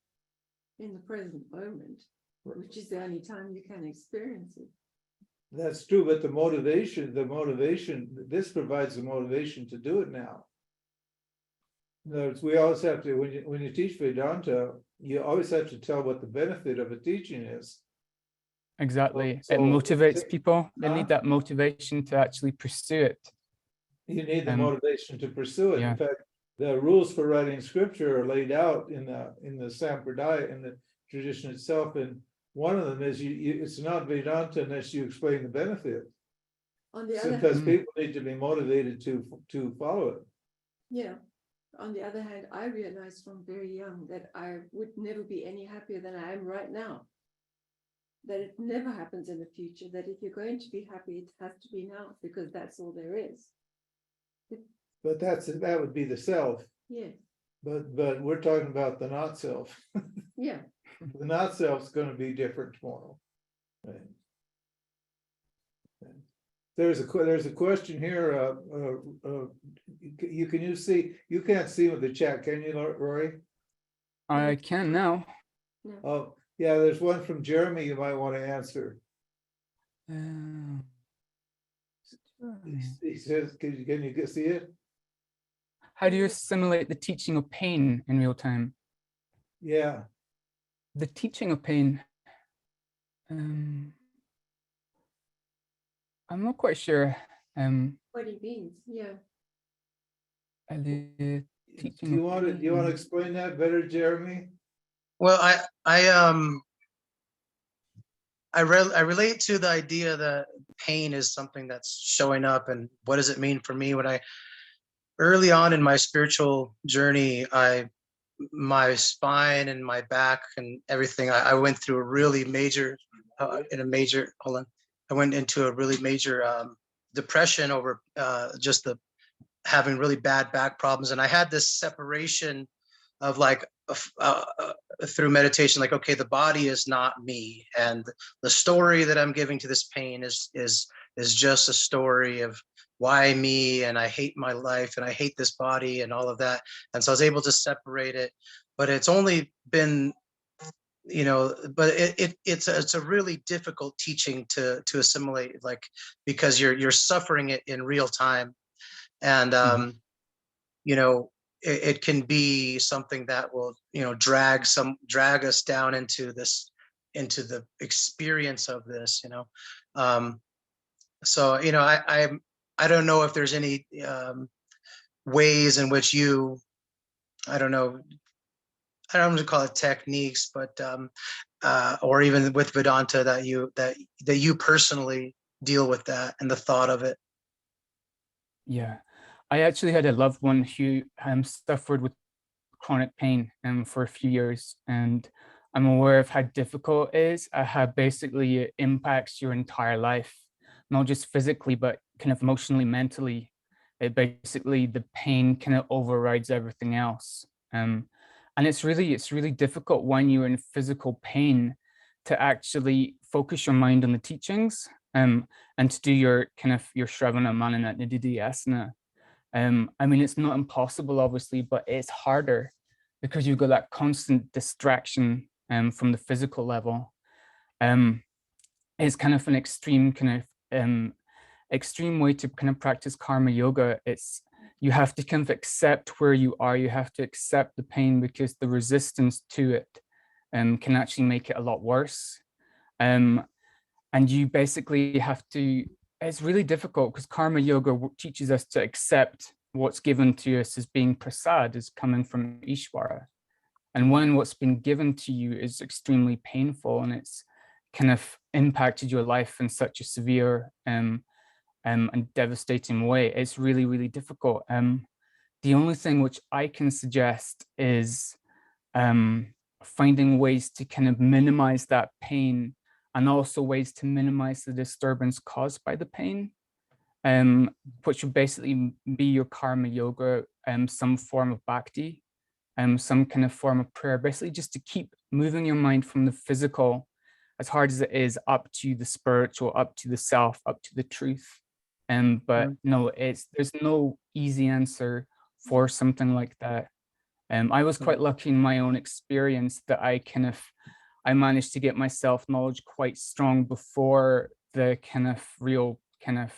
C: in the present moment, which is the only time you can experience it.
A: That's true, but the motivation, this provides the motivation to do it now. In other words, we always have to, when you teach Vedanta, you always have to tell what the benefit of a teaching is.
B: Exactly.
A: So-
B: It motivates people. They
A: Huh?
B: need that motivation to actually pursue it.
A: You need the
B: Um,
A: motivation to pursue it.
B: yeah.
A: In fact, the rules for writing scripture are laid out in the Sampradaya, in the tradition itself, and one of them is it's not Vedanta unless you explain the benefit.
C: On the
A: So,
C: other
A: because
C: hand,
A: people need to be motivated to follow it.
C: yeah. On the other hand, I realized from very young that I would never be any happier than I am right now. That it never happens in the future, that if you're going to be happy, it has to be now, because that's all there is.
A: But that would be the self.
C: Yes,
A: But we're talking about the not self.
C: yeah.
A: The not self's going to be different tomorrow. Right. There's a question here. You can't see with the chat, can you, Rory?
B: I can now.
C: No.
A: Oh, yeah, there's one from Jeremy you might want to answer. He says, can you see it?
B: How do you assimilate the teaching of pain in real time?
A: Yeah,
B: The teaching of pain. I'm not quite sure.
C: What it means, yeah.
B: The
A: do
B: teaching
A: you
B: of
A: want to
B: pain.
A: explain that better, Jeremy?
D: Well, I relate to the idea that pain is something that's showing up, and what does it mean for me when early on in my spiritual journey, my spine and my back and everything, I went through a really major, I went into a really major depression over just having really bad back problems, and I had this separation of like through meditation, like, okay, the body is not me, and the story that I'm giving to this pain is just a story of why me, and I hate my life, and I hate this body, and all of that. And so I was able to separate it, but it's only been, but it's a really difficult teaching to assimilate, like, because you're suffering it in real time, and it can be something that will drag us down into the experience of this. So I don't know if there's any ways in which I don't know, I don't want to call it techniques, but or even with Vedanta that you personally deal with that and the thought of it.
B: Yeah, I actually had a loved one who suffered with chronic pain for a few years, and I'm aware of how difficult it is, how basically it impacts your entire life, not just physically, but kind of emotionally, mentally. It basically, the pain kind of overrides everything else. And it's really difficult when you're in physical pain to actually focus your mind on the teachings and to do your kind of your Shravana, Manana, Nididhyasana. I mean, it's not impossible, obviously, but it's harder because you've got that constant distraction from the physical level. It's kind of an extreme extreme way to kind of practice karma yoga. You have to kind of accept where you are. You have to accept the pain, because the resistance to it can actually make it a lot worse. And and you basically have to, it's really difficult because karma yoga teaches us to accept what's given to us as being prasad, as coming from Ishvara. And when what's been given to you is extremely painful and it's kind of impacted your life in such a severe and devastating way, it's really, really difficult. The only thing which I can suggest is finding ways to kind of minimize that pain, and also ways to minimize the disturbance caused by the pain, which would basically be your karma yoga, some form of bhakti, some kind of form of prayer, basically just to keep moving your mind from the physical, as hard as it is, up to the spiritual, up to the self, up to the truth. But no, there's no easy answer for something like that. I was quite lucky in my own experience that I managed to get my self-knowledge quite strong before the kind of real kind of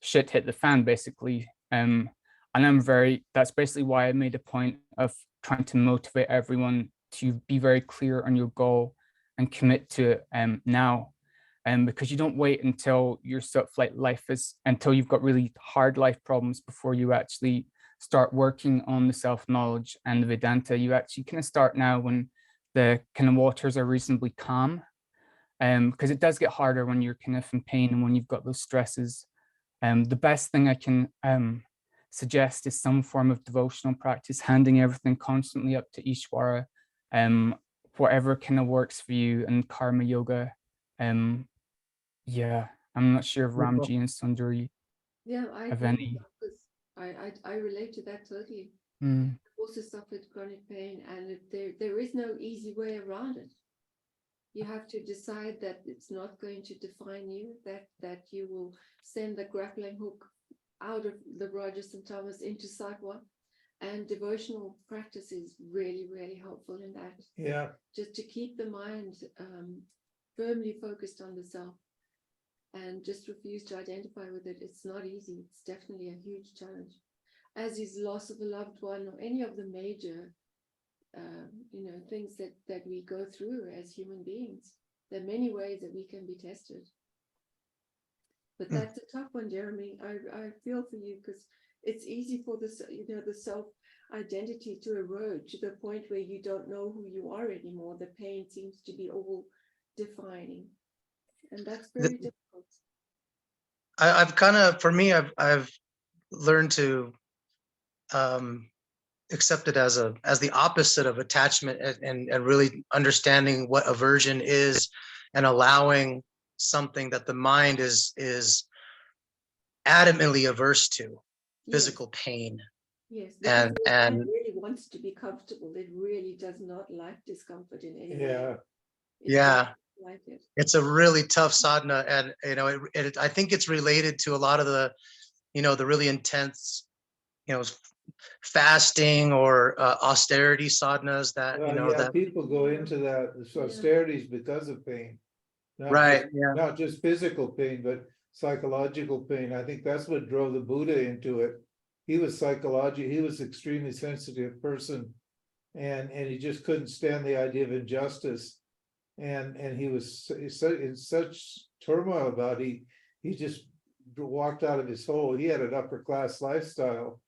B: shit hit the fan, basically. And that's basically why I made a point of trying to motivate everyone to be very clear on your goal and commit to it now. Because you don't wait until your sort of like until you've got really hard life problems before you actually start working on the self-knowledge and the Vedanta. You actually kind of start now when the kind of waters are reasonably calm, because it does get harder when you're kind of in pain and when you've got those stresses. The best thing I can suggest is some form of devotional practice, handing everything constantly up to Ishvara, whatever kind of works for you, and karma yoga. Yeah, I'm not sure if Ramji and Sundari
C: I
B: have
C: agree,
B: any.
C: because I relate to that totally.
B: Mm.
C: I've also suffered chronic pain, and there is no easy way around it. You have to decide that it's not going to define you, that you will send the grappling hook out of the Rajas and Tamas into Sattva, and devotional practice is really, really helpful in that.
A: Yeah.
C: Just to keep the mind firmly focused on the self and just refuse to identify with it. It's not easy. It's definitely a huge challenge, as is loss of a loved one or any of the major things that we go through as human beings. There are many ways that we can be tested. But that's a tough one, Jeremy. I feel for you, because it's easy for the self identity to erode to the point where you don't know who you are anymore. The pain seems to be all defining, and that's very difficult.
D: I've kind of, for me, I've learned to accept it as the opposite of attachment, and really understanding what aversion is, and allowing something that the mind is adamantly averse to, physical pain.
C: Yes,
D: and
C: it really wants to be comfortable. It really does not like discomfort in any way.
D: Yeah.
C: Like it.
D: It's a really tough sadhana, and I think it's related to a lot of the the really intense fasting or austerity sadhanas that that
A: people go into that austerities because of pain,
D: right.
A: Not just physical pain, but psychological pain. I think that's what drove the Buddha into it. He was he was extremely sensitive person, and he just couldn't stand the idea of injustice, and he was in such turmoil about it. He just walked out of his hole. He had an upper class lifestyle.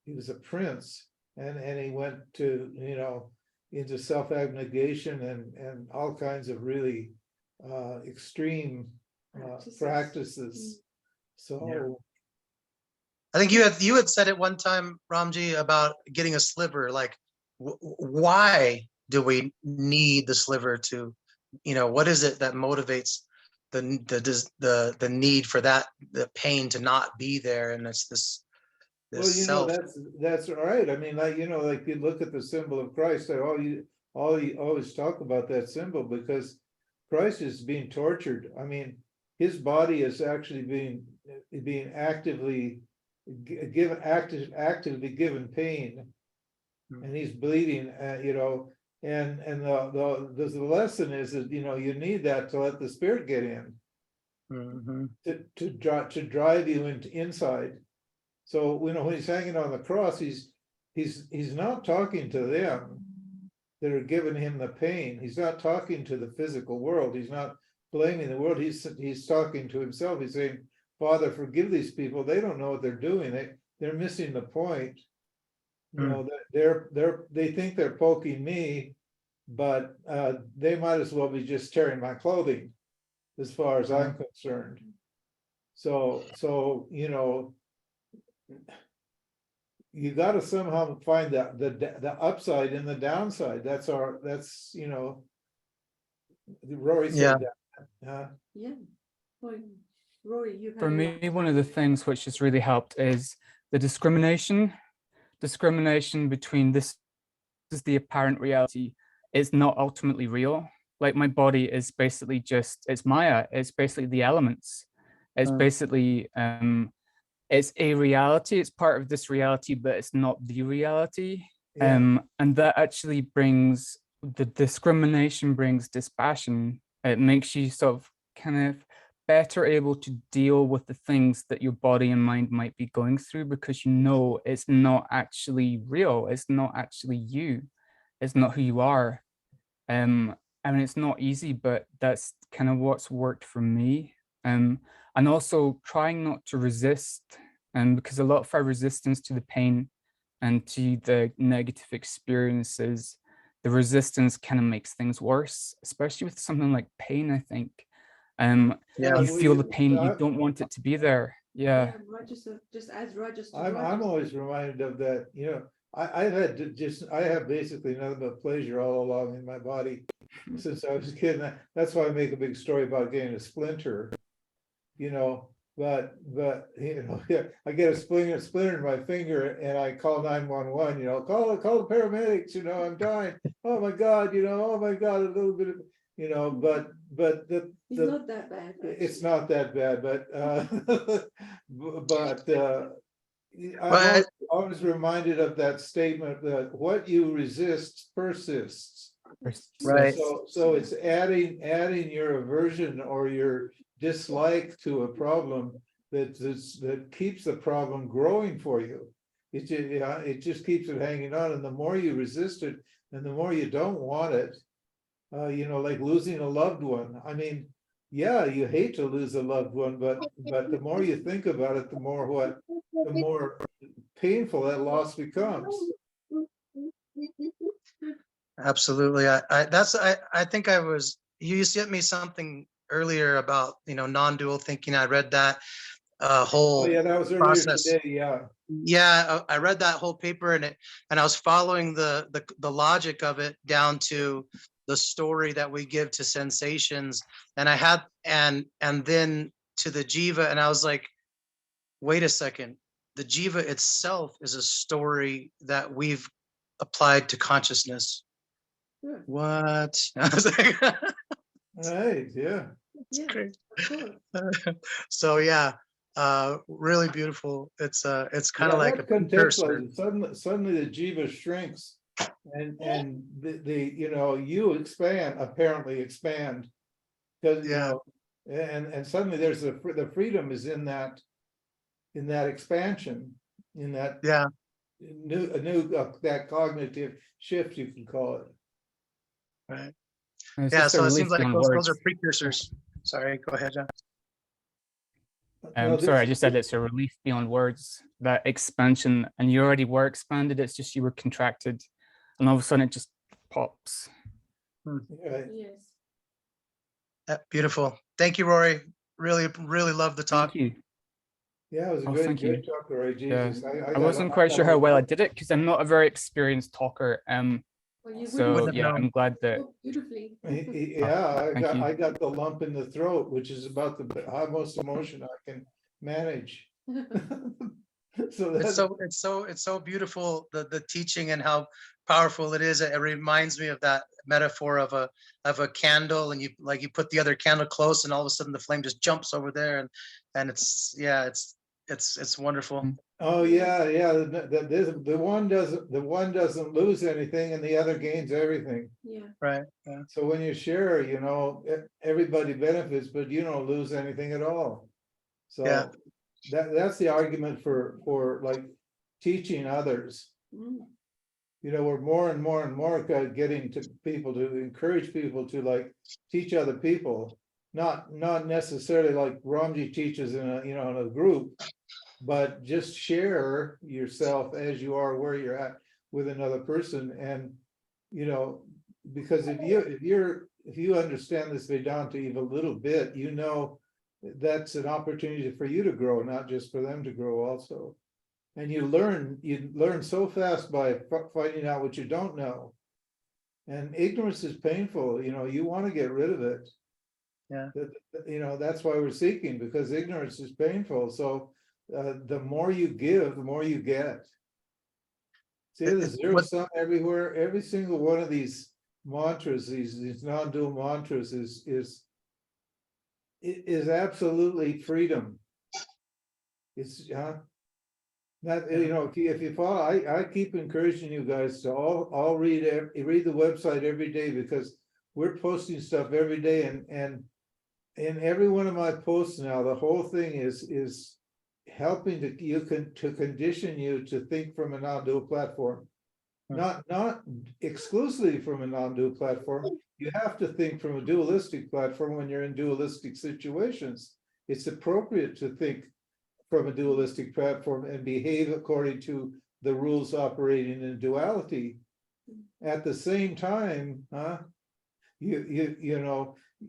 A: He was a prince, and he went to into self-abnegation and all kinds of really extreme practices. So
D: I think you had said it one time, Ramji, about getting a sliver. Like, why do we need the sliver to, what is it that motivates the need for the pain to not be there? And it's this self.
A: that's right. I mean, like you look at the symbol of Christ. You always talk about that symbol, because Christ is being tortured. I mean, his body is actually being actively given pain, and he's bleeding. And the lesson is that you need that to let the spirit get in, to drive you inside. So when he's hanging on the cross, he's not talking to them that are giving him the pain. He's not talking to the physical world. He's not blaming the world. He's talking to himself. He's saying, Father, forgive these people. They don't know what they're doing. They're missing the point. You know, that they think they're poking me, but they might as well be just tearing my clothing, as far as I'm concerned. So you know, you got to somehow find the upside in the downside. That's you know, Rory said that.
C: Yeah. Well, Rory, you've had
B: For
C: a
B: me,
C: lot.
B: one of the things which has really helped is the discrimination between this is the apparent reality is not ultimately real. Like my body is basically just, it's Maya, it's basically the elements. It's basically, it's a reality, it's part of this reality, but it's not the reality.
A: Yeah.
B: And that actually brings, the discrimination brings dispassion. It makes you sort of kind of better able to deal with the things that your body and mind might be going through, because you know it's not actually real, it's not actually you, it's not who you are. I mean, it's not easy, but that's kind of what's worked for me. And also trying not to resist, because a lot of our resistance to the pain and to the negative experiences, the resistance kind of makes things worse, especially with something like pain, I think.
D: Yeah.
B: You feel the pain, you don't want it to be there. Yeah.
C: Roger, so just as Roger's.
A: I'm always reminded of that, you know, I've had I have basically nothing but pleasure all along in my body since I was a kid. That's why I make a big story about getting a splinter, you know, but you know, yeah, I get a splinter in my finger and I call 911, you know, call the paramedics, you know, I'm dying. Oh my God, you know, oh my God, a little bit of, you know, but
C: It's not that bad.
A: it's not that bad, but I'm
D: But
A: always reminded of that statement that what you resist persists.
D: Right.
A: So it's adding your aversion or your dislike to a problem that keeps the problem growing for you. It just keeps it hanging on, and the more you resist it, and the more you don't want it, you know, like losing a loved one. I mean, yeah, you hate to lose a loved one, but the more you think about it, the more painful that loss becomes.
D: Absolutely. I think you sent me something earlier about, you know, non-dual thinking. I read that
A: Oh
D: whole
A: yeah, that was earlier
D: process.
A: today. Yeah.
D: Yeah, I read that whole paper, and I was following the logic of it down to the story that we give to sensations, and I had and then to the jiva, and I was like, wait a second, the jiva itself is a story that we've applied to consciousness.
C: Yeah.
D: What? I was like,
A: Right. Yeah.
C: Yeah,
D: great.
C: of course.
D: So yeah, really beautiful. It's kind of
A: Yeah,
D: like a
A: that's
D: precursor.
A: contextualized. Suddenly the jiva shrinks, and the you know, you apparently expand, because you
D: Yeah,
A: know, and suddenly there's the freedom is in that expansion, in that
D: yeah.
A: new that cognitive shift, you can call it.
D: Right.
B: And it's
D: Yeah,
B: just a
D: so it seems
B: relief
D: like
B: beyond
D: those are
B: words.
D: precursors. Sorry, go ahead, John.
A: No,
B: Sorry, I
A: this
B: just said it's a relief beyond words, that expansion, and you already were expanded, it's just you were contracted, and all of a sudden it just pops.
A: right.
C: Yes.
D: Beautiful. Thank you, Rory. Really love the talk.
B: Thank you.
A: Yeah, it was a
B: Oh,
A: great
B: thank you.
A: talk, Rory.
B: Yeah.
A: Jesus,
B: I wasn't quite sure how well I did it because I'm not a very experienced talker.
C: Well, you
B: So
D: wouldn't have
B: yeah,
D: known.
B: I'm glad that.
C: spoke beautifully.
A: Yeah,
B: Thank you.
A: I got the lump in the throat, which is about the most emotion I can manage. So
D: It's
A: that's
D: so beautiful, the teaching and how powerful it is. It reminds me of that metaphor of a candle, and you put the other candle close, and all of a sudden the flame just jumps over there, and it's wonderful.
A: oh yeah, the one doesn't lose anything and the other gains everything.
C: Yeah.
D: Right. Yeah.
A: So when you share, you know, everybody benefits, but you don't lose anything at all. So
D: Yeah.
A: that's the argument for like teaching others.
C: Mm.
A: You know, we're more and more getting to people to encourage people to like teach other people, not necessarily like Ramji teaches in a, in a group, but just share yourself as you are where you're at with another person. And, because if you understand this Vedanta even a little bit, that's an opportunity for you to grow, not just for them to grow also. And you learn so fast by finding out what you don't know. And ignorance is painful, you want to get rid of it.
D: Yeah.
A: That's why we're seeking, because ignorance is painful. So the more you give, the more you get. See, the zero sum everywhere. Every single one of these mantras, these non-dual mantras, is absolutely freedom. It's that, if you follow, I keep encouraging you guys to all read the website every day, because we're posting stuff every day, and in every one of my posts now, the whole thing is helping to condition you to think from a non-dual platform, not exclusively from a non-dual platform. You have to think from a dualistic platform when you're in dualistic situations. It's appropriate to think from a dualistic platform and behave according to the rules operating in duality. At the same time,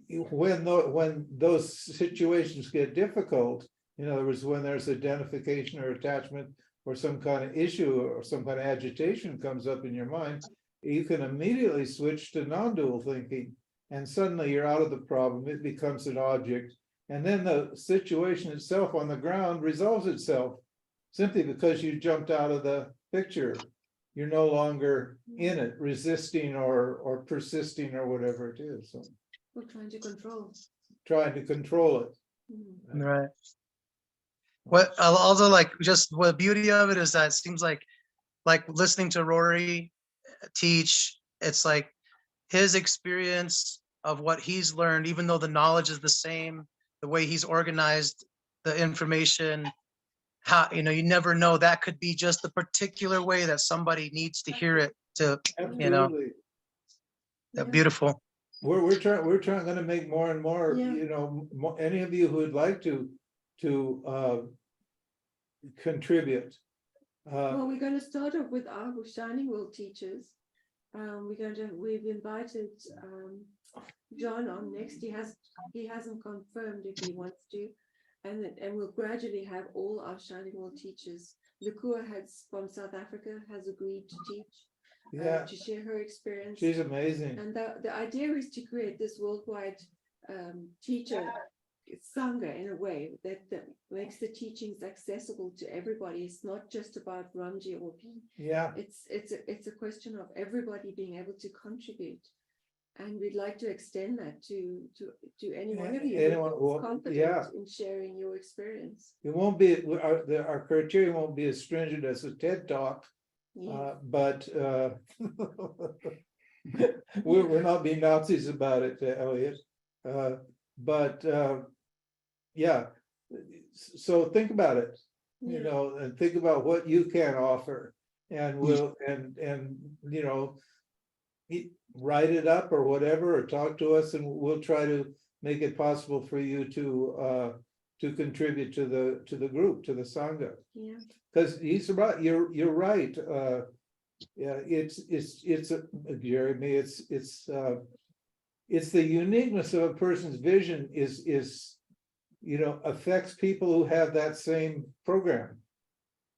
A: when those situations get difficult, in other words, when there's identification or attachment or some kind of issue or some kind of agitation comes up in your mind, you can immediately switch to non-dual thinking, and suddenly you're out of the problem. It becomes an object. And then the situation itself on the ground resolves itself, simply because you jumped out of the picture. You're no longer in it, resisting or persisting or whatever it is. So,
C: We're trying to control.
A: trying to control it.
D: Right. What also, like, just what the beauty of it is that it seems like listening to Rory teach, it's like his experience of what he's learned, even though the knowledge is the same, the way he's organized the information, how, you never know, that could be just the particular way that somebody needs to hear it to,
A: Absolutely.
D: beautiful.
A: We're trying going to make more and more,
C: Yeah.
A: any of you who would like to contribute.
C: Well, we're going to start off with our Shining World teachers. We've invited John on next. He hasn't confirmed if he wants to, and we'll gradually have all our Shining World teachers. Lukua from South Africa has agreed to teach, to share her experience.
A: She's amazing.
C: And the idea is to create this worldwide teacher Sangha in a way that makes the teachings accessible to everybody. It's not just about Ramji or P.
A: Yeah.
C: It's a question of everybody being able to contribute, and we'd like to extend that to any one of you who's confident in sharing your experience.
A: It won't be our criteria won't be as stringent as a TED Talk, but we're not being Nazis about it, Elliot. Yeah, so think about it, and think about what you can offer, and write it up or whatever, or talk to us, and we'll try to make it possible for you to contribute to the group, to the Sangha.
C: Yeah,
A: because he's right. You're right. Yeah, it's Jeremy. It's the uniqueness of a person's vision is affects people who have that same program,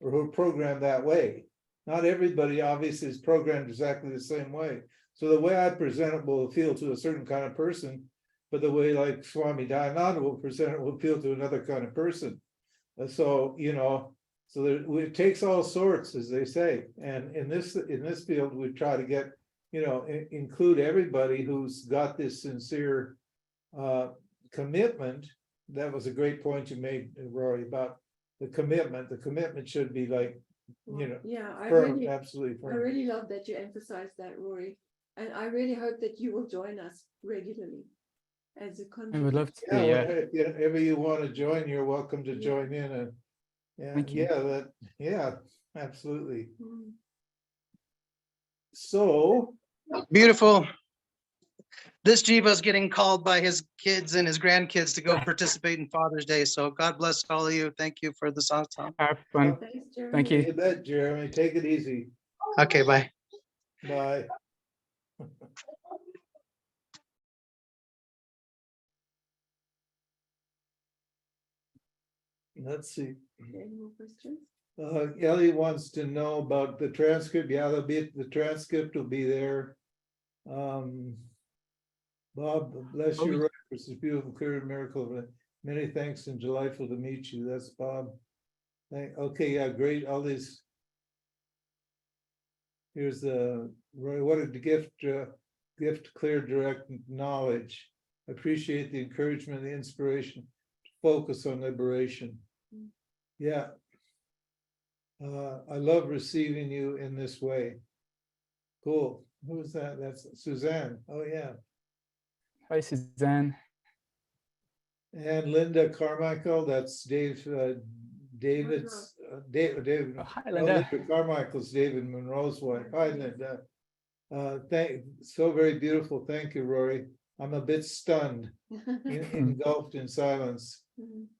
A: or who are programmed that way. Not everybody obviously is programmed exactly the same way. So the way I present it will appeal to a certain kind of person, but the way like Swami Dayananda will present it will appeal to another kind of person. So it takes all sorts, as they say. And in this field, we try to get, include everybody who's got this sincere commitment. That was a great point you made, Rory, about the commitment. The commitment should be like, firm, absolutely firm.
C: I really love that you emphasize that, Rory. And I really hope that you will join us regularly as a contributor.
B: I would love to.
A: If ever you want to join, you're welcome to join in. And absolutely. So
D: Beautiful. this Jiva's getting called by his kids and his grandkids to go participate in Father's Day. So God bless all of you. Thank you for the song.
B: Have fun.
C: Thanks, Jeremy.
B: Thank you.
A: You bet, Jeremy. Take it easy.
D: Okay, bye.
A: Bye. Let's see.
C: Any more questions?
A: Ellie wants to know about the transcript. Yeah, the transcript will be there. Bob, bless
B: Oh,
A: you, Roy, for this beautiful, clear miracle. Many thanks and delightful to meet you. That's Bob. Okay, yeah, great. All these. Here's the Roy. What a gift! Gift, clear, direct knowledge. Appreciate the encouragement, the inspiration to focus on liberation. Yeah. I love receiving you in this way. Cool. Who is that? That's Suzanne. Oh, yeah.
B: Hi, Suzanne.
A: And Linda Carmichael. That's David's. David.
B: Oh, hi,
A: No,
B: Linda.
A: Linda Carmichael's David Monroe's wife. Hi, Linda. So very beautiful. Thank you, Rory. I'm a bit stunned, engulfed in silence.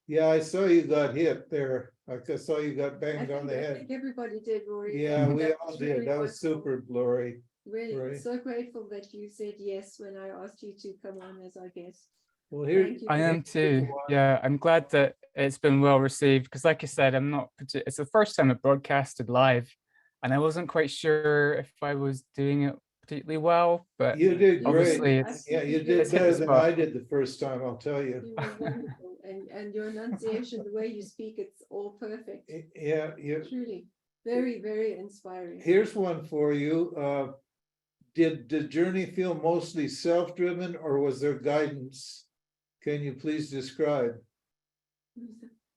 A: Yeah, I saw you got hit there. I saw you got banged on the
C: I
A: head.
C: think everybody did, Rory.
A: Yeah,
C: and
A: we
C: that
A: all
C: was
A: did.
C: really
A: That was
C: wonderful.
A: super, Rory.
C: Really,
A: Rory.
C: so grateful that you said yes when I asked you to come on as our guest.
A: Well, here.
C: Thank you.
B: I am too.
A: one.
B: Yeah, I'm glad that it's been well received because, like I said, it's the first time I broadcasted live, and I wasn't quite sure if I was doing it particularly well. But
A: You did great.
B: obviously, it's
A: Yeah, you
C: Absolutely
A: did
B: it's hit
A: better
B: the
A: than
B: spot.
A: I did the first time, I'll tell you.
C: You were wonderful, and your enunciation, the way you speak, it's all perfect.
A: Yeah, you.
C: Truly, very, very inspiring.
A: Here's one for you. Did the journey feel mostly self-driven or was there guidance? Can you please describe?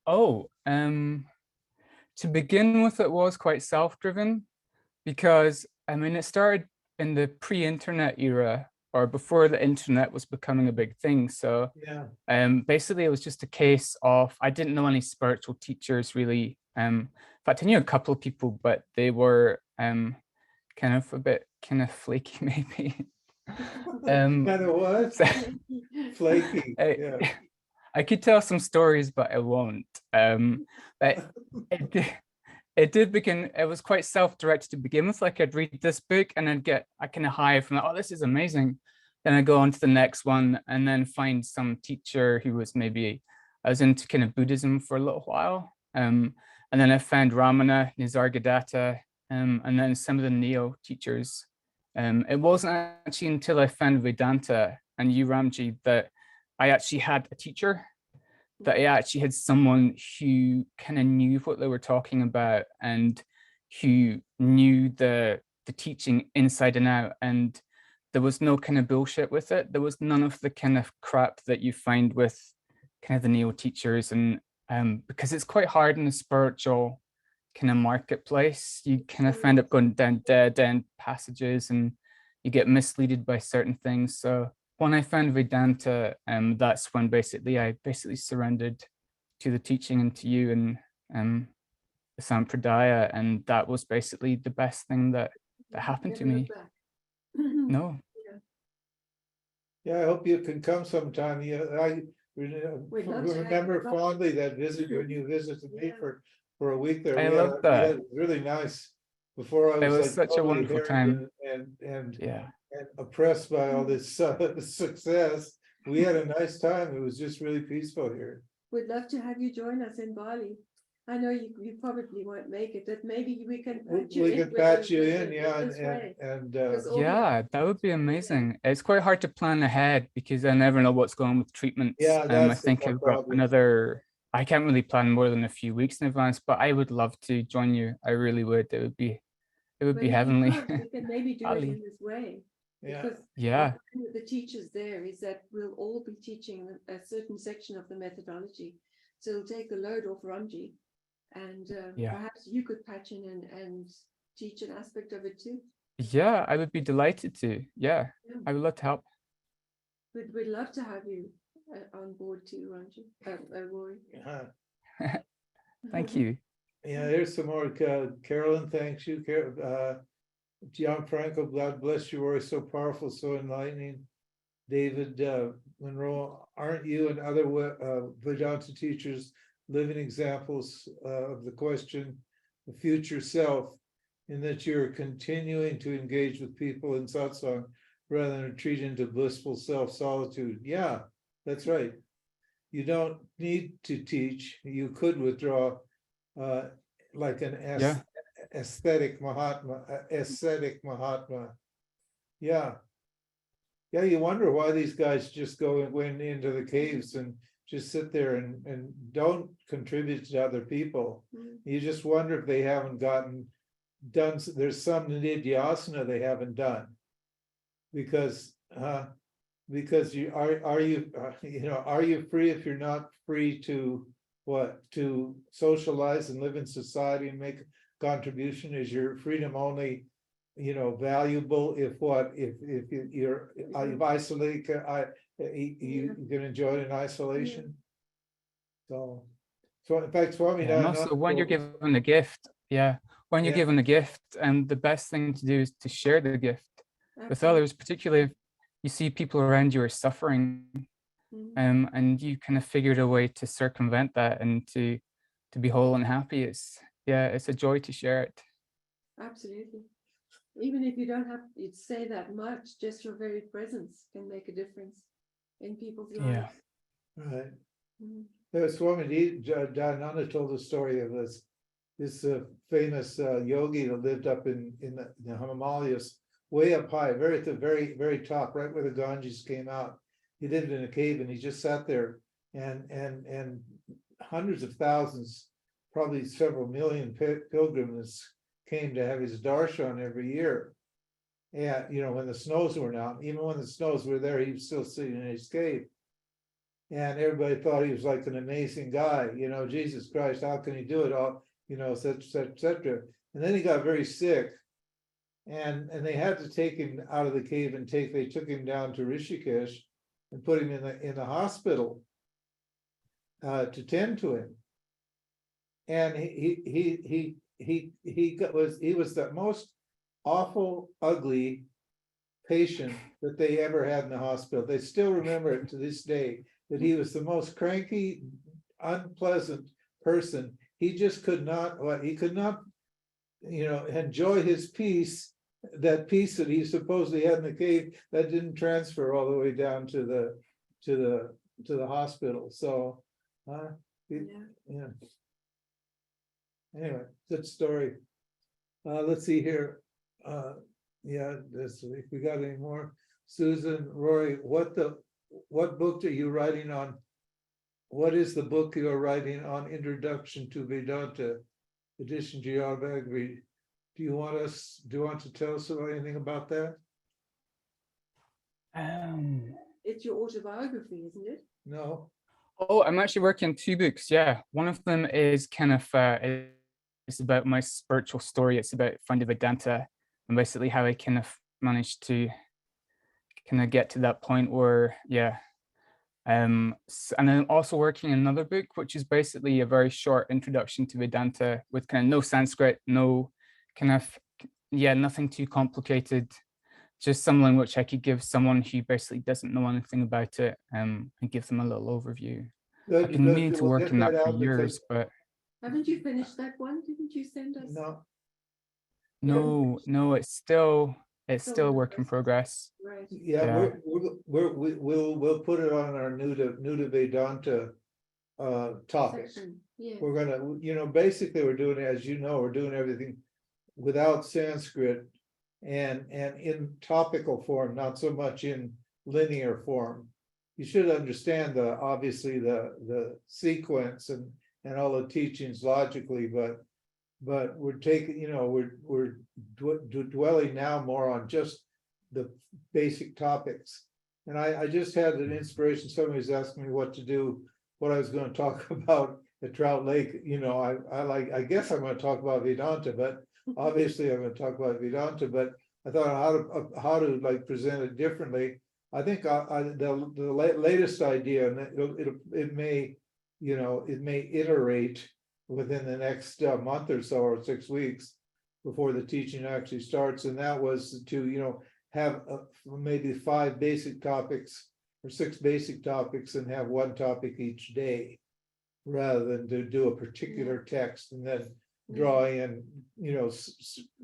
B: Oh, to begin with, it was quite self-driven because I mean, it started in the pre-internet era or before the internet was becoming a big thing. So
A: Yeah.
B: basically it was just a case of, I didn't know any spiritual teachers really. In fact, I knew a couple of people, but they were kind of a bit kind of flaky maybe.
A: Kind of what?
B: So,
A: Flaky. Yeah.
B: I could tell some stories, but I won't. But it did begin, it was quite self-directed to begin with. Like I'd read this book and I'd get a kind of high from, oh, this is amazing. Then I go on to the next one and then find some teacher who was maybe, I was into kind of Buddhism for a little while. And then I found Ramana, Nisargadatta, and then some of the Neo teachers. It wasn't actually until I found Vedanta and you, Ramji, that I actually had a teacher, that I actually had someone who kind of knew what they were talking about and who knew the teaching inside and out. And there was no kind of bullshit with it. There was none of the kind of crap that you find with kind of the Neo teachers. And because it's quite hard in the spiritual kind of marketplace, you kind of end up going down dead end passages and you get misleaded by certain things. So when I found Vedanta, that's when I basically surrendered to the teaching and to you and the Sampradaya, and that was basically the best thing that happened to
C: Never
B: me.
C: look back.
B: No.
A: Yeah, I hope you can come sometime. Yeah, I
C: We'd love to have
A: remember
C: you.
A: fondly that visit when you visited me
C: Yeah.
A: for a week there.
B: I
A: We
B: love
A: had-
B: that.
A: it was really nice. Before I
B: It
A: was
B: was
A: like
B: such a
A: totally
B: wonderful
A: harried
B: time.
A: and
B: Yeah.
A: oppressed by all this success. We had a nice time. It was just really peaceful here.
C: We'd love to have you join us in Bali. I know you probably won't make it, but maybe we can patch you
A: We
C: in.
A: can
C: with
A: patch
C: the-
A: you
C: with
A: in,
C: the-
A: yeah,
C: with this way.
A: and
C: Because all the
B: Yeah, that would be amazing. It's quite hard to plan ahead because I never know what's going on with treatments.
A: Yeah,
B: I
A: that's the
B: think I've got
A: problem.
B: I can't really plan more than a few weeks in advance, but I would love to join you. I really would. It would be
C: But if you
B: heavenly.
C: can't, we can maybe do it
B: Ali.
C: in this way.
A: Yeah.
C: Because
B: Yeah.
C: the thing with the teachers there is that we'll all be teaching a certain section of the methodology. So it'll take the load off Ramji. And
B: Yeah.
C: perhaps you could patch in and teach an aspect of it too.
B: Yeah, I would be delighted to. Yeah,
C: Yeah.
B: I would love to help.
C: We'd love to have you on board too, Ramji. Rory.
A: Uh-huh.
B: Thank you.
A: Yeah, here's some more. Carolyn, thanks you. Gianfranco, God bless you, Rory, so powerful, so enlightening. David Monroe, aren't you and other Vedanta teachers living examples of the question of future self, in that you're continuing to engage with people in satsang rather than retreat into blissful self-solitude? Yeah, that's right. You don't need to teach. You could withdraw like an
B: Yeah.
A: aesthetic Mahatma. Yeah. Yeah, you wonder why these guys just go and went into the caves and just sit there and don't contribute to other people. You just wonder if they haven't done, there's some nidhyasana they haven't done. Because you are you are you free if you're not free to to socialize and live in society and make a contribution? Is your freedom only valuable if you're isolated, you can enjoy it in isolation? So in fact, Swami
B: And also when you're given a gift, when you're given a gift, and the best thing to do is to share the gift with others, particularly if you see people around you are suffering, and you kind of figured a way to circumvent that and to be whole and happy. It's a joy to share it.
C: Absolutely. Even if you don't have to say that much, just your very presence can make a difference in people's lives.
A: Right. Swami Dayananda told the story of this famous yogi that lived up in the Himalayas, way up high, at the very top, right where the Ganges came out. He lived in a cave and he just sat there, and hundreds of thousands, probably several million pilgrims came to have his darshan every year. And when the snows were out, even when the snows were there, he was still sitting in his cave. And everybody thought he was like an amazing guy, Jesus Christ, how can he do it all, etc. And then he got very sick, and they had to take him out of the cave and they took him down to Rishikesh and put him in the hospital to tend to him. And he was the most awful, ugly patient that they ever had in the hospital. They still remember it to this day, that he was the most cranky, unpleasant person. He just could not enjoy his peace, that peace that he supposedly had in the cave, that didn't transfer all the way down to the hospital. So anyway, good story. Let's see here. If we got any more. Susan, Rory, what book are you writing on? What is the book you're writing on? Introduction to Vedanta, edition G.R. Bagri. Do you want to tell us anything about that?
C: It's your autobiography, isn't it?
A: No.
B: Oh, I'm actually working on 2 books. Yeah, one of them is kind of it's about my spiritual story. It's about finding Vedanta and basically how I kind of managed to kind of get to that point where and I'm also working on another book, which is basically a very short introduction to Vedanta with kind of no Sanskrit, no kind of nothing too complicated, just something which I could give someone who basically doesn't know anything about it, and give them a little overview. I've been meaning to work on that for years, but
C: haven't you finished that one? Didn't you send us?
B: No, it's still a work in progress.
C: Right.
A: Yeah. We'll put it on our new to Vedanta topic.
C: Yeah.
A: We're gonna, basically we're doing, as we're doing everything without Sanskrit and in topical form, not so much in linear form. You should understand obviously the sequence and all the teachings logically, but we're taking, we're dwelling now more on just the basic topics. And I just had an inspiration. Somebody was asking me what I was going to talk about at Trout Lake. I guess I'm going to talk about Vedanta, but obviously I'm going to talk about Vedanta, but I thought how to like present it differently. I think the latest idea, and it may iterate within the next month or so, or 6 weeks before the teaching actually starts, and that was to have maybe 5 basic topics or 6 basic topics and have one topic each day, rather than to do a particular text and then draw in,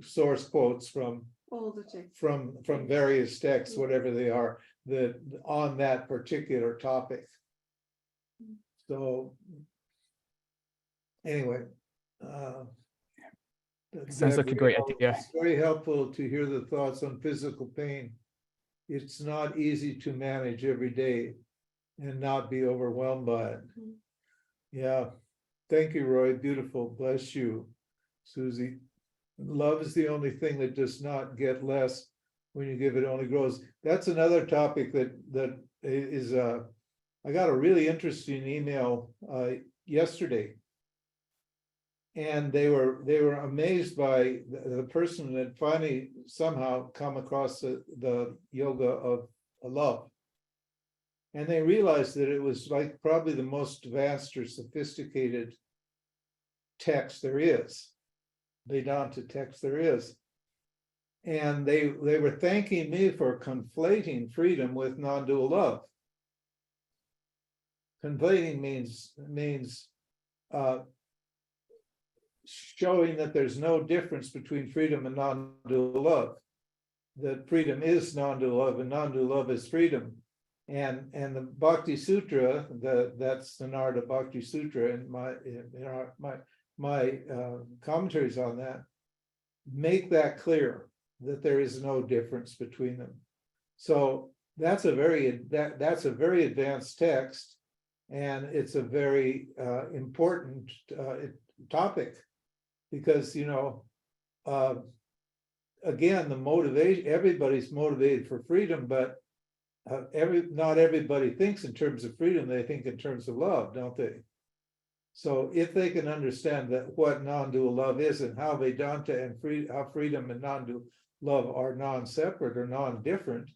A: source quotes from
C: All the text.
A: from various texts, whatever they are, that on that particular topic. So anyway,
B: Sounds like a great idea.
A: It's very helpful to hear the thoughts on physical pain. It's not easy to manage every day and not be overwhelmed by it.
C: Mhm.
A: Yeah. Thank you, Roy. Beautiful. Bless you, Susie. Love is the only thing that does not get less. When you give, it only grows. That's another topic that is I got a really interesting email yesterday. And they were amazed by the person that finally somehow come across the yoga of love. And they realized that it was like probably the most advanced or sophisticated text there is, Vedanta text there is. And they were thanking me for conflating freedom with non-dual love. Conflating means showing that there's no difference between freedom and non-dual love. That freedom is non-dual love and non-dual love is freedom. And the Bhakti Sutra, that's the Narada Bhakti Sutra, and my commentaries on that make that clear, that there is no difference between them. So that's a very advanced text, and it's a very important topic, because again, the motivation, everybody's motivated for freedom, but not everybody thinks in terms of freedom, they think in terms of love, don't they? So if they can understand that what non-dual love is and how Vedanta and how freedom and non-dual love are non-separate or non-different,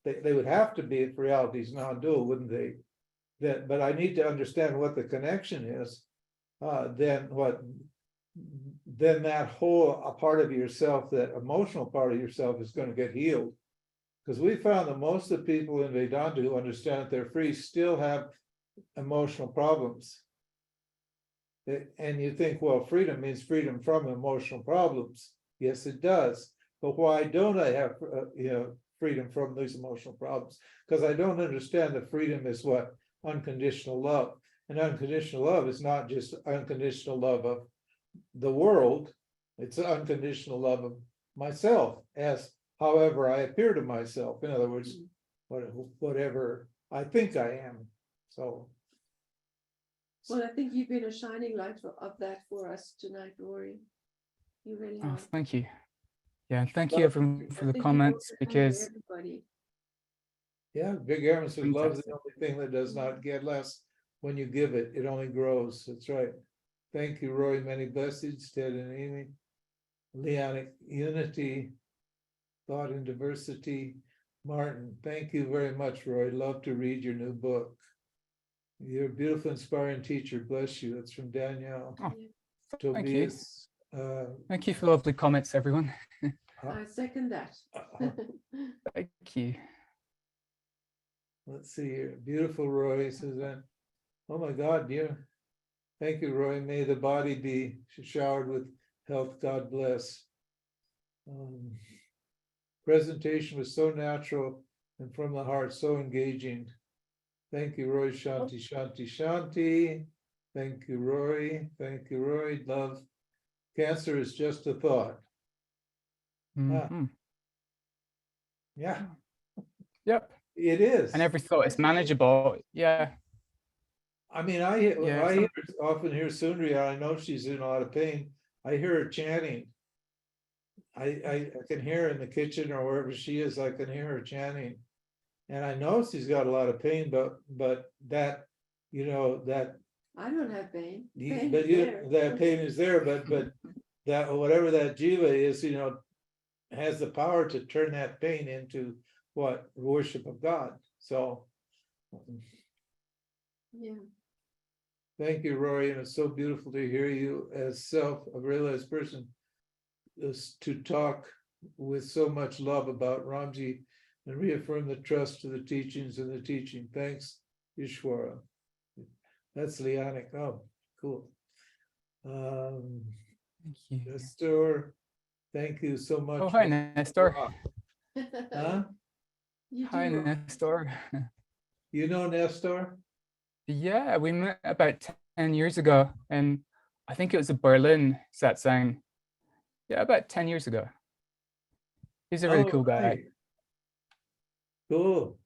A: they would have to be, if reality is non-dual, wouldn't they? But I need to understand what the connection is. Then that whole part of yourself, that emotional part of yourself, is going to get healed. Because we found that most of the people in Vedanta who understand that they're free still have emotional problems. And you think, well, freedom means freedom from emotional problems. Yes, it does. But why don't I have freedom from these emotional problems? Because I don't understand that freedom is what? Unconditional love. And unconditional love is not just unconditional love of the world, it's unconditional love of myself, as however I appear to myself. In other words, whatever I think I am. So.
C: Well, I think you've been a shining light of that for us tonight, Rory. You really
B: Oh,
C: have.
B: thank you. Yeah, and thank you everyone for the comments, because
C: everybody.
A: Yeah, Big Aaron says love is
B: Fantastic.
A: the only thing that does not get less when you give it. It only grows. That's right. Thank you, Roy. Many blessings, Ted and Amy. Leonic unity, thought and diversity. Martin, thank you very much, Roy. Love to read your new book. You're a beautiful, inspiring teacher. Bless you. That's from Danielle.
B: Oh, thank you.
A: Tobias.
B: Thank you for lovely comments, everyone.
C: I second that.
B: Thank you.
A: Let's see here. Beautiful, Roy says that. Oh my God, dear. Thank you, Roy. May the body be showered with health. God bless. Presentation was so natural and from the heart, so engaging. Thank you, Roy. Shanti, Shanti, Shanti. Thank you, Roy. Thank you, Roy. Love. Cancer is just a thought.
B: Mhm.
A: Yeah,
B: Yep.
A: it is.
B: And every thought is manageable. Yeah.
A: I mean, I often hear Sundri. I know she's in a lot of pain. I hear her chanting. I can hear her in the kitchen or wherever she is. I can hear her chanting, and I know she's got a lot of pain. But that, that.
C: I don't have pain.
A: That pain is there. But that whatever that jiva is, has the power to turn that pain into what? Worship of God. So.
C: Yeah.
A: Thank you, Rory, and it's so beautiful to hear you as a realized person, to talk with so much love about Ramji and reaffirm the trust to the teachings and the teaching. Thanks, Ishwara. That's Lianic. Oh, cool.
B: Thank you.
A: Nestor, thank you so much.
B: Oh, hi, Nestor.
A: Huh?
C: You
B: Hi,
C: do rock.
B: Nestor.
A: You know Nestor?
B: Yeah, we met about 10 years ago, and I think it was a Berlin satsang. Yeah, about 10 years ago. He's a really
A: Oh,
B: cool guy.
A: right. Cool.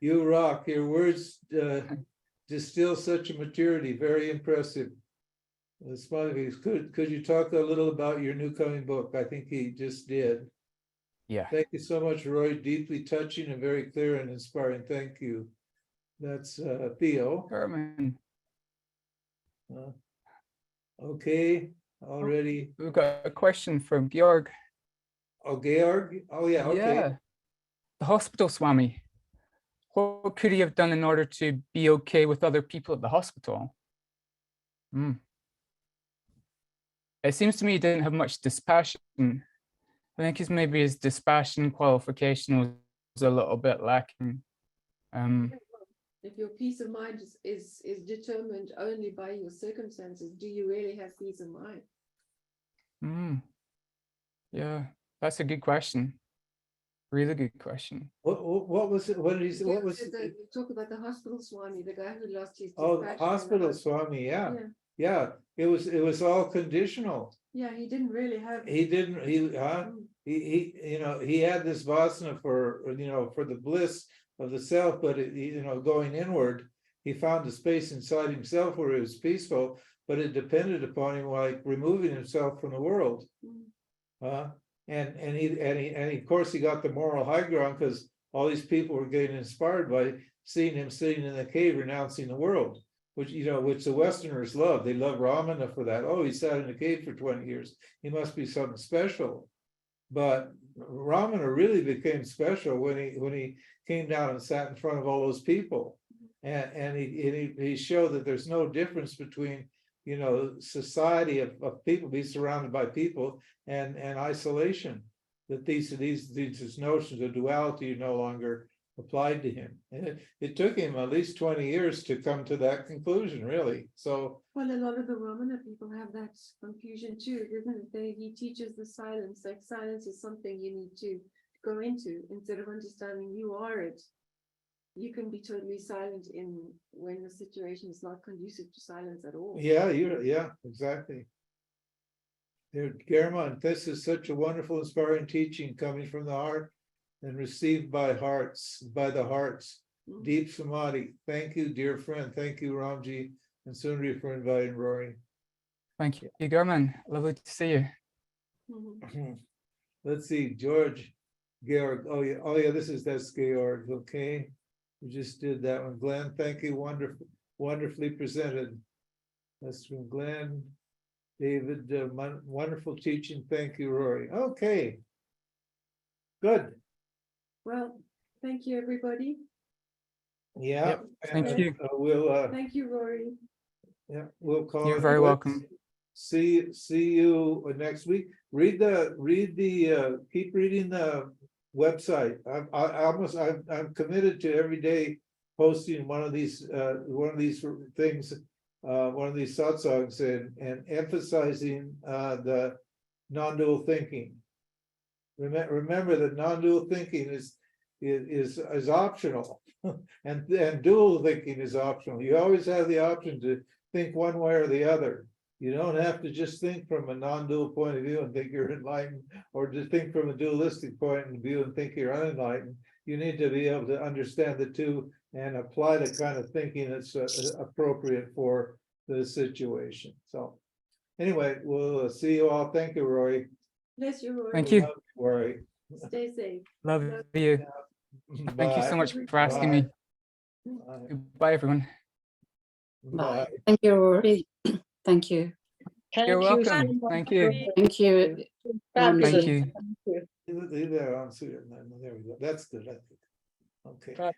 A: You rock. Your words distill such a maturity. Very impressive. Could you talk a little about your new coming book? I think he just did.
B: Yeah.
A: Thank you so much, Roy. Deeply touching and very clear and inspiring. Thank you. That's Theo.
B: Herman.
A: Okay, already.
B: We've got a question from Georg.
A: Oh, Georg. Oh, yeah. Okay.
B: Yeah. The hospital Swami. What could he have done in order to be okay with other people at the hospital? It seems to me he didn't have much dispassion. I think maybe his dispassion qualification was a little bit lacking.
C: If your peace of mind is determined only by your circumstances, do you really have peace of mind?
B: Yeah, that's a good question. Really good question.
A: What was it? What did he say? What was
C: You talk about the hospital Swami, the guy who lost his
A: Oh, the
C: dispatch
A: hospital
C: and
A: Swami, yeah.
C: yeah.
A: Yeah, it was all conditional.
C: Yeah, he didn't really have.
A: He didn't, he had this vasana for, for the bliss of the self, but going inward, he found a space inside himself where it was peaceful, but it depended upon him like removing himself from the world. And of course he got the moral high ground because all these people were getting inspired by seeing him sitting in the cave renouncing the world, which the Westerners love. They love Ramana for that. Oh, he sat in a cave for 20 years. He must be something special. But Ramana really became special when he came down and sat in front of all those people, and he showed that there's no difference between society of people, be surrounded by people, and isolation. That these notions of duality are no longer applied to him, and it took him at least 20 years to come to that conclusion, really. So
C: well, a lot of the Ramana people have that confusion too, isn't it? He teaches the silence, like silence is something you need to go into instead of understanding you are it. You can be totally silent when the situation is not conducive to silence at all.
A: yeah, exactly. German, this is such a wonderful, inspiring teaching coming from the heart and received by the hearts. Deep samadhi. Thank you, dear friend. Thank you, Ramji and Sundri, for inviting Rory.
B: Thank you, German. Lovely to see you.
A: Let's see, Georg. Oh yeah, that's Georg. Okay, we just did that one. Glenn, thank you. Wonderfully presented. That's from Glenn. David, wonderful teaching. Thank you, Rory. Okay. Good.
C: Well, thank you, everybody.
A: Yeah.
B: Yep, thank you.
A: We'll
C: Thank you, Rory.
A: yeah, we'll call.
B: You're very welcome.
A: See you next week. Keep reading the website. I'm committed to every day posting one of these things, one of these satsangs, and emphasizing the non-dual thinking. Remember that non-dual thinking is optional, and dual thinking is optional. You always have the option to think one way or the other. You don't have to just think from a non-dual point of view and think you're enlightened, or to think from a dualistic point of view and think you're unenlightened. You need to be able to understand the two and apply the kind of thinking that's appropriate for the situation. So anyway, we'll see you all. Thank you, Rory.
C: Bless you, Rory.
B: Thank you.
A: Love you, Rory.
C: Stay safe.
B: Love you. Thank you so much for asking me.
A: Bye.
B: Goodbye, everyone.
A: Bye.
E: Thank you, Rory. Thank you.
B: You're welcome. Thank you.
E: Thank you.
B: Thank you.
A: Leave that on. There we go. That's good. Okay.